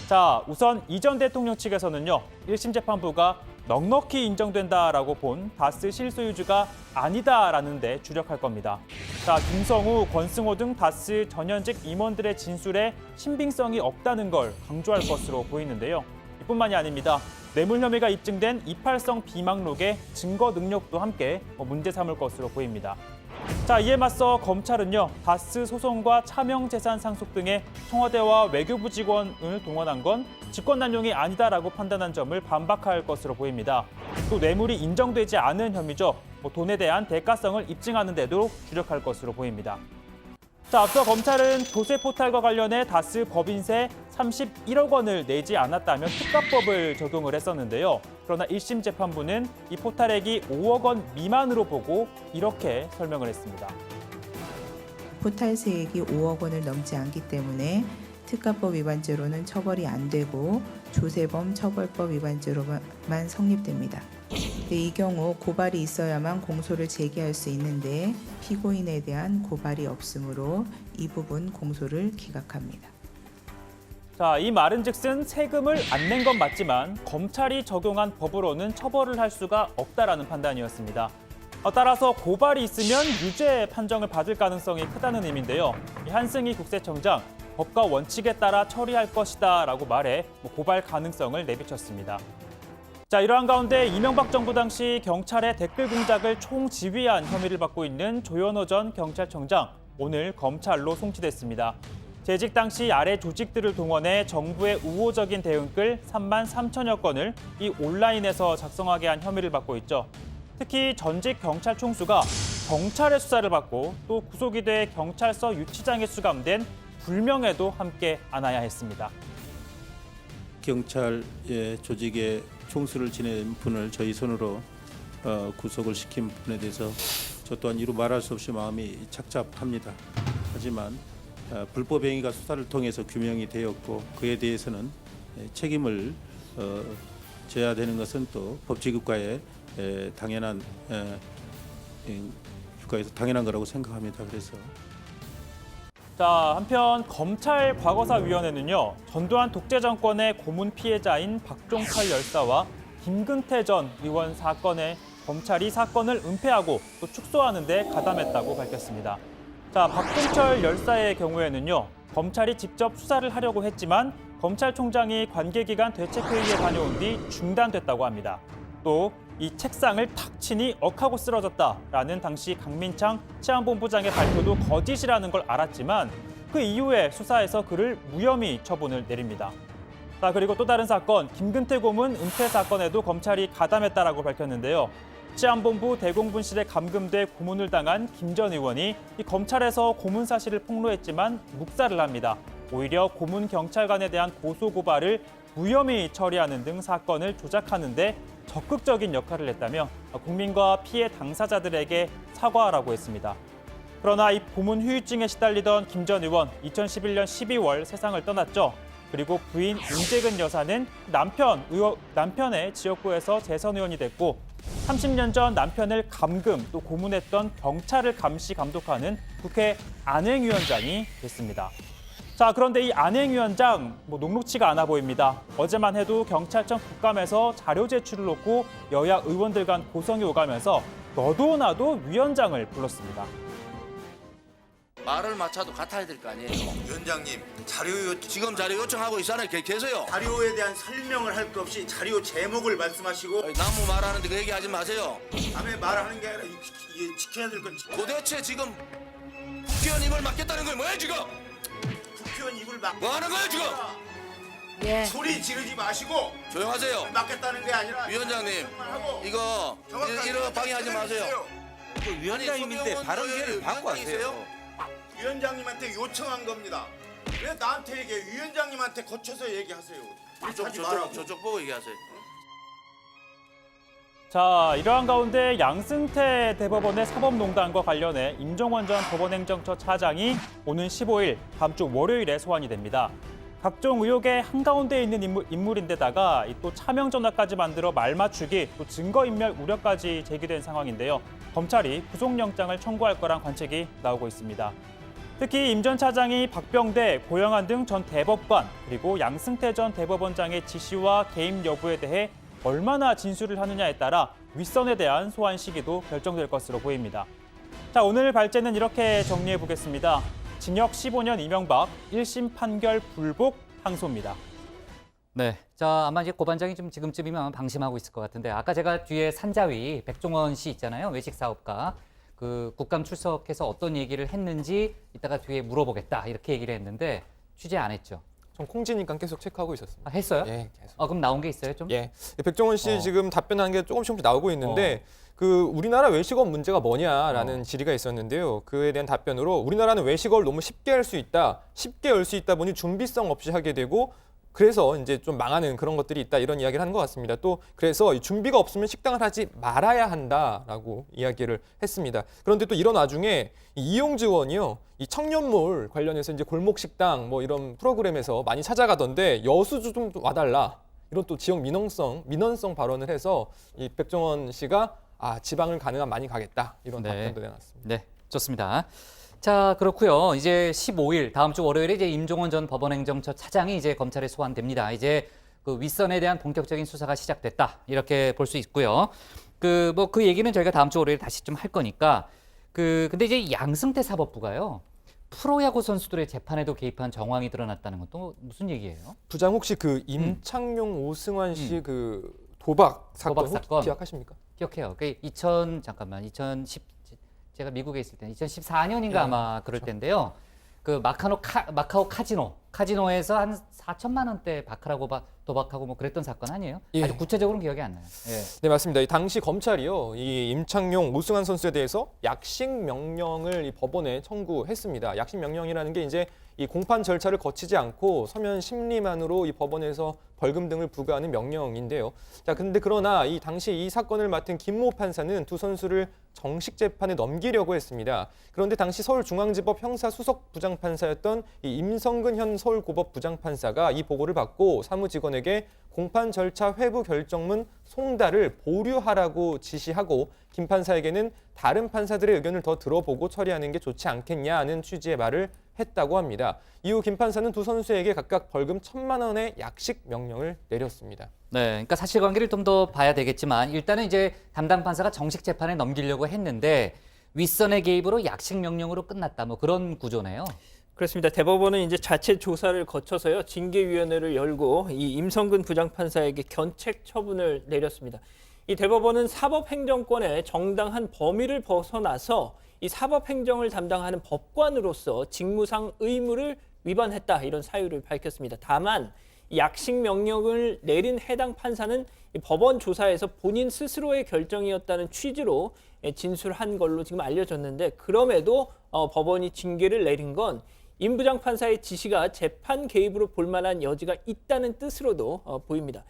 자, 우선 이 전 대통령 측에서는요. 1심 재판부가 넉넉히 인정된다라고 본 다스 실소유주가 아니다라는 데 주력할 겁니다. 자, 김성우, 권승호 등 다스 전현직 임원들의 진술에 신빙성이 없다는 걸 강조할 것으로 보이는데요. 이뿐만이 아닙니다. 뇌물 혐의가 입증된 282 비망록의 증거 능력도 함께 문제 삼을 것으로 보입니다. 자, 이에 맞서 검찰은요. 다스 소송과 차명 재산 상속 등의 청와대와 외교부 직원을 동원한 건 직권남용이 아니다라고 판단한 점을 반박할 것으로 보입니다. 또 뇌물이 인정되지 않은 혐의죠. 돈에 대한 대가성을 입증하는 데도 주력할 것으로 보입니다. 자, 앞서 검찰은 조세 포탈과 관련해 다스 법인세 31억 원을 내지 않았다며 특가법을 적용을 했었는데요. 그러나 1심 재판부는 이 포탈액이 5억 원 미만으로 보고 이렇게 설명을 했습니다. 포탈세액이 5억 원을 넘지 않기 때문에 특가법 위반죄로는 처벌이 안 되고 조세범 처벌법 위반죄로만 성립됩니다. 이 경우 고발이 있어야만 공소를 제기할 수 있는데 피고인에 대한 고발이 없으므로 이 부분 공소를 기각합니다. 자, 이 말은즉슨 세금을 안 낸 건 맞지만 검찰이 적용한 법으로는 처벌을 할 수가 없다라는 판단이었습니다. 따라서 고발이 있으면 유죄 판정을 받을 가능성이 크다는 의미인데요. 한승희 국세청장, 법과 원칙에 따라 처리할 것이다라고 말해 고발 가능성을 내비쳤습니다. 자, 이러한 가운데 이명박 정부 당시 경찰의 댓글 공작을 총지휘한 혐의를 받고 있는 조현호 전 경찰청장, 오늘 검찰로 송치됐습니다. 재직 당시 아래 조직들을 동원해 정부의 우호적인 대응글 3만 3천여 건을 이 온라인에서 작성하게 한 혐의를 받고 있죠. 특히 전직 경찰 총수가 경찰의 수사를 받고 또 구속이 돼 경찰서 유치장에 수감된 불명예도 함께 안아야 했습니다. 경찰 조직의 총수를 지낸 분을 저희 손으로 구속을 시킨 분에 대해서 저 또한 이루 말할 수 없이 마음이 착잡합니다. 하지만 불법 행위가 수사를 통해서 규명이 되었고 그에 대해서는 책임을 져야 되는 것은 또 법치국가의 당연한 국가에서 당연한 거라고 생각합니다. 그래서 자, 한편 검찰 과거사위원회는요. 전두환 독재 정권의 고문 피해자인 박종철 열사와 김근태 전 의원 사건의 검찰이 사건을 은폐하고 또 축소하는 데 가담했다고 밝혔습니다. 자, 박종철 열사의 경우에는요. 검찰이 직접 수사를 하려고 했지만 검찰총장이 관계기관 대책회의에 다녀온 뒤 중단됐다고 합니다. 또 이 책상을 탁 치니 억하고 쓰러졌다라는 당시 강민창 치안본부장의 발표도 거짓이라는 걸 알았지만 그 이후에 수사에서 그를 무혐의 처분을 내립니다. 자, 그리고 또 다른 사건, 김근태 고문 은폐 사건에도 검찰이 가담했다라고 밝혔는데요. 치안본부 대공분실에 감금돼 고문을 당한 김 전 의원이 이 검찰에서 고문 사실을 폭로했지만 묵살을 합니다. 오히려 고문 경찰관에 대한 고소 고발을 무혐의 처리하는 등 사건을 조작하는 데 적극적인 역할을 했다며 국민과 피해 당사자들에게 사과하라고 했습니다. 그러나 이 고문 후유증에 시달리던 김 전 의원 2011년 12월 세상을 떠났죠. 그리고 부인 윤재근 여사는 남편의 지역구에서 재선 의원이 됐고 30년 전 남편을 감금 또 고문했던 경찰을 감시 감독하는 국회 안행위원장이 됐습니다. 자, 그런데 이 안행위원장 녹록치가 않아 보입니다. 어제만 해도 경찰청 국감에서 자료 제출을 놓고 여야 의원들 간 고성이 오가면서 너도 나도 위원장을 불렀습니다. 말을 맞춰도 같아야 될 거 아니에요. 위원장님, 지금 자료 요청하고 있잖아요. 계세요. 자료에 대한 설명을 할 것 없이 자료 제목을 말씀하시고 나무 말하는데 그 얘기하지 마세요. 남의 말하는 게 아니라 이게 지켜야 될 건 도대체 지금 국회의원 입을 막겠다는 거예요. 뭐야 지금? 국회의원 입을 막 뭐 하는 거예요 지금? 예. 소리 지르지 마시고 조용하세요. 막겠다는 게 아니라 위원장님, 이거 이런 방해하지 마세요. 위원장님인데 발언 기회를 받고 하세요. 위원장님한테 요청한 겁니다. 왜 나한테 얘기해? 위원장님한테 거쳐서 얘기하세요. 저쪽 보고 얘기하세요. 자, 이러한 가운데 양승태 대법원의 사법농단과 관련해 임종원 전 법원행정처 차장이 오는 15일 다음 주 월요일에 소환이 됩니다. 각종 의혹의 한가운데 있는 인물인데다가 또 차명 전화까지 만들어 말 맞추기, 또 증거인멸 우려까지 제기된 상황인데요. 검찰이 구속영장을 청구할 거란 관측이 나오고 있습니다. 특히 임 전 차장이 박병대, 고영한 등 전 대법관, 그리고 양승태 전 대법원장의 지시와 개입 여부에 대해 얼마나 진술을 하느냐에 따라 윗선에 대한 소환 시기도 결정될 것으로 보입니다. 자, 오늘 발제는 이렇게 정리해 보겠습니다. 징역 15년 이명박, 1심 판결 불복 항소입니다. 네, 자 아마 이제 고반장이 좀 지금쯤이면 방심하고 있을 것 같은데 아까 제가 뒤에 산자위 백종원 씨 있잖아요, 외식 사업가. 그 국감 출석해서 어떤 얘기를 했는지 이따가 뒤에 물어보겠다 이렇게 얘기를 했는데 취재 안 했죠. 전 콩지니까 계속 체크하고 있었습니다. 아, 했어요? 예, 계속. 그럼 나온 게 있어요, 좀? 예, 백종원 씨 지금 답변하는 게 조금씩 나오고 있는데 그 우리나라 외식업 문제가 뭐냐라는 질의가 있었는데요. 그에 대한 답변으로 우리나라는 외식업을 너무 쉽게 할 수 있다, 쉽게 열 수 있다 보니 준비성 없이 하게 되고 그래서 이제 좀 망하는 그런 것들이 있다 이런 이야기를 하는 것 같습니다. 또 그래서 준비가 없으면 식당을 하지 말아야 한다라고 이야기를 했습니다. 그런데 또 이런 와중에 이용주 의원이요, 이 청년몰 관련해서 이제 골목 식당 뭐 이런 프로그램에서 많이 찾아가던데 여수 좀 와달라 이런 또 지역 민원성 발언을 해서 이 백종원 씨가 지방을 가능한 많이 가겠다 이런 답변도 내놨습니다. 네, 좋습니다. 자, 그렇고요. 이제 15일 다음 주 월요일에 이제 임종원 전 법원행정처 차장이 이제 검찰에 소환됩니다. 이제 그 윗선에 대한 본격적인 수사가 시작됐다 이렇게 볼 수 있고요. 그 얘기는 저희가 다음 주 월요일에 다시 좀 할 거니까 근데 이제 양승태 사법부가요. 프로야구 선수들의 재판에도 개입한 정황이 드러났다는 건 또 무슨 얘기예요? 부장 혹시 그 임창용 오승환 씨 그 도박 사건 기억하십니까? 기억해요. 그 2010 제가 미국에 있을 때 2014년인가 아마 그럴 때인데요. 그 마카오 카지노에서 한 4천만 원대 바카라고 도박하고 뭐 그랬던 사건 아니에요? 아주 구체적으로는 기억이 안 나요. 네, 맞습니다. 이 당시 검찰이요, 이 임창용, 오승환 선수에 대해서 약식 명령을 이 법원에 청구했습니다. 약식 명령이라는 게 이제 이 공판 절차를 거치지 않고 서면 심리만으로 이 법원에서 벌금 등을 부과하는 명령인데요. 자, 근데 그러나 이 당시 이 사건을 맡은 김모 판사는 두 선수를 정식 재판에 넘기려고 했습니다. 그런데 당시 서울중앙지법 형사 수석 부장판사였던 이 임성근 현 서울고법 부장판사가 이 보고를 받고 사무직원에게 공판 절차 회부 결정문 송달을 보류하라고 지시하고 김 판사에게는 다른 판사들의 의견을 더 들어보고 처리하는 게 좋지 않겠냐는 취지의 말을 했다고 합니다. 이후 김 판사는 두 선수에게 각각 벌금 1,000만 원의 약식 명령을 내렸습니다. 네, 그러니까 사실관계를 좀 더 봐야 되겠지만 일단은 이제 담당 판사가 정식 재판에 넘기려고 했는데 윗선의 개입으로 약식 명령으로 끝났다. 뭐 그런 구조네요. 그렇습니다. 대법원은 이제 자체 조사를 거쳐서요. 징계위원회를 열고 이 임성근 부장판사에게 견책 처분을 내렸습니다. 이 대법원은 사법행정권의 정당한 범위를 벗어나서 이 사법행정을 담당하는 법관으로서 직무상 의무를 위반했다 이런 사유를 밝혔습니다. 다만 약식 명령을 내린 해당 판사는 이 법원 조사에서 본인 스스로의 결정이었다는 취지로 진술한 걸로 지금 알려졌는데 그럼에도 법원이 징계를 내린 건 임 부장판사의 지시가 재판 개입으로 볼 만한 여지가 있다는 뜻으로도 보입니다.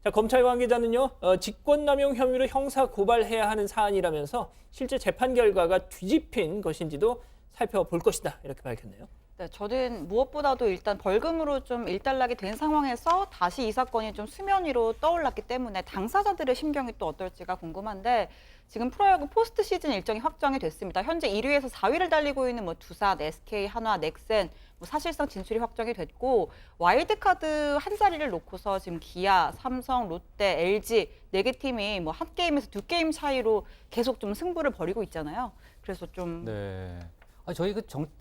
자, 검찰 관계자는요, 직권남용 혐의로 형사 고발해야 하는 사안이라면서 실제 재판 결과가 뒤집힌 것인지도 살펴볼 것이다 이렇게 밝혔네요. 네, 저는 무엇보다도 일단 벌금으로 좀 일단락이 된 상황에서 다시 이 사건이 좀 수면 위로 떠올랐기 때문에 당사자들의 심경이 또 어떨지가 궁금한데 지금 프로야구 포스트 시즌 일정이 확정이 됐습니다. 현재 1위에서 4위를 달리고 있는 뭐 두산, SK, 한화, 넥센 뭐 사실상 진출이 확정이 됐고 와일드카드 한 자리를 놓고서 지금 기아, 삼성, 롯데, LG 4개 팀이 뭐 한 게임에서 2게임 차이로 계속 좀 승부를 벌이고 있잖아요. 그래서 좀 네. 저희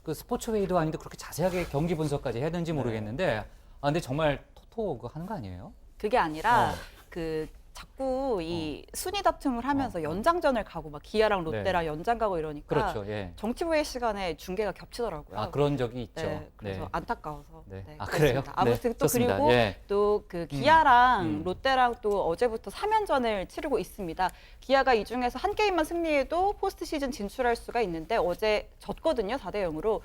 그 스포츠 회의도 아닌데 그렇게 자세하게 경기 분석까지 해야 되는지 모르겠는데 근데 정말 토토 그거 하는 거 아니에요? 그게 아니라 그 자꾸 이 순위 다툼을 하면서 연장전을 가고 막 기아랑 롯데랑 연장 가고 이러니까 그렇죠. 예. 정치부의 시간에 중계가 겹치더라고요. 아 그런 적이 있죠. 네, 그래서 안타까워서. 네. 네, 아 그래요? 그렇습니다. 아무튼 네, 또 좋습니다. 그리고 예. 또 그 기아랑 롯데랑 또 어제부터 3연전을 치르고 있습니다. 기아가 이 중에서 한 게임만 승리해도 포스트 시즌 진출할 수가 있는데 어제 졌거든요. 4대 0으로.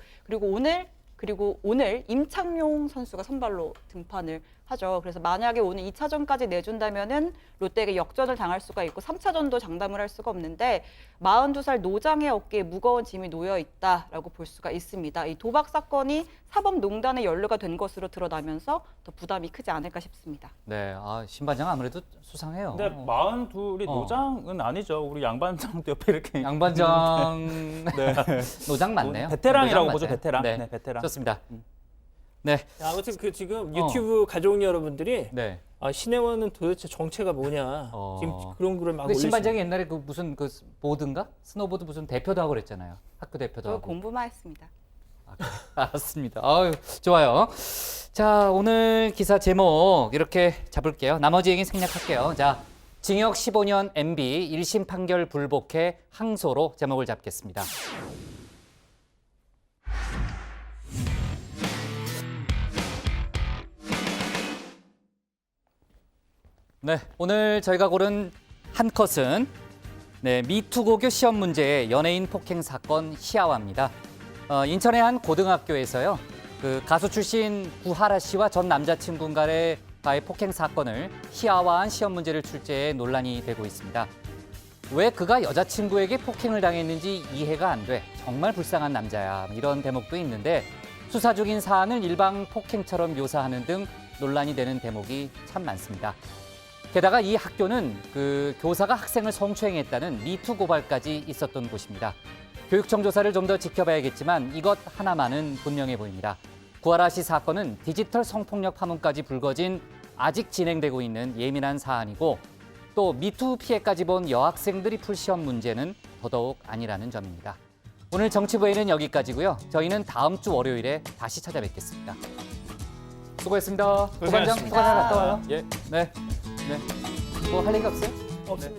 그리고 오늘 임창용 선수가 선발로 등판을 하죠. 그래서 만약에 오늘 2차전까지 내준다면은 롯데에게 역전을 당할 수가 있고 3차전도 장담을 할 수가 없는데 42살 노장의 어깨에 무거운 짐이 놓여 있다라고 볼 수가 있습니다. 이 도박 사건이 사법농단에 연루가 된 것으로 드러나면서 더 부담이 크지 않을까 싶습니다. 네, 신반장 아무래도 수상해요. 근데 42이 노장은 아니죠. 우리 양반장도 옆에 이렇게 양반장 네. 노장 맞네요. 베테랑이라고 노장 보죠. 맞아요. 베테랑. 네, 네, 베테랑. 좋습니다. 네. 아무튼 그 지금 유튜브 가족 여러분들이 네. 신혜원은 도대체 정체가 뭐냐 지금 그런 글을 막 근데 올리시는. 신반장이 옛날에 그 무슨 그 보드인가 스노보드 무슨 대표도 하고 그랬잖아요. 학교 대표도 저 하고. 공부만 했습니다. 알았습니다. 아유, 좋아요. 자, 오늘 기사 제목 이렇게 잡을게요. 나머지 얘기는 생략할게요. 자, 징역 15년 MB 1심 판결 불복해 항소로 제목을 잡겠습니다. 네, 오늘 저희가 고른 한 컷은 미투 고교 시험 문제의 연예인 폭행 사건 희아화입니다. 인천의 한 고등학교에서요, 그 가수 출신 구하라 씨와 전 남자친구 간의 폭행 사건을 희아화한 시험 문제를 출제해 논란이 되고 있습니다. 왜 그가 여자친구에게 폭행을 당했는지 이해가 안 돼. 정말 불쌍한 남자야. 이런 대목도 있는데 수사 중인 사안을 일방 폭행처럼 묘사하는 등 논란이 되는 대목이 참 많습니다. 게다가 이 학교는 그 교사가 학생을 성추행했다는 미투 고발까지 있었던 곳입니다. 교육청 조사를 좀 더 지켜봐야겠지만 이것 하나만은 분명해 보입니다. 구하라 씨 사건은 디지털 성폭력 파문까지 불거진 아직 진행되고 있는 예민한 사안이고 또 미투 피해까지 본 여학생들이 풀 시험 문제는 더더욱 아니라는 점입니다. 오늘 정치부에는 여기까지고요. 저희는 다음 주 월요일에 다시 찾아뵙겠습니다. 수고했습니다. 부반장 수고 잘 갔다 와요. 예. 네. 뭐 할 얘기 없어요? 없습니다.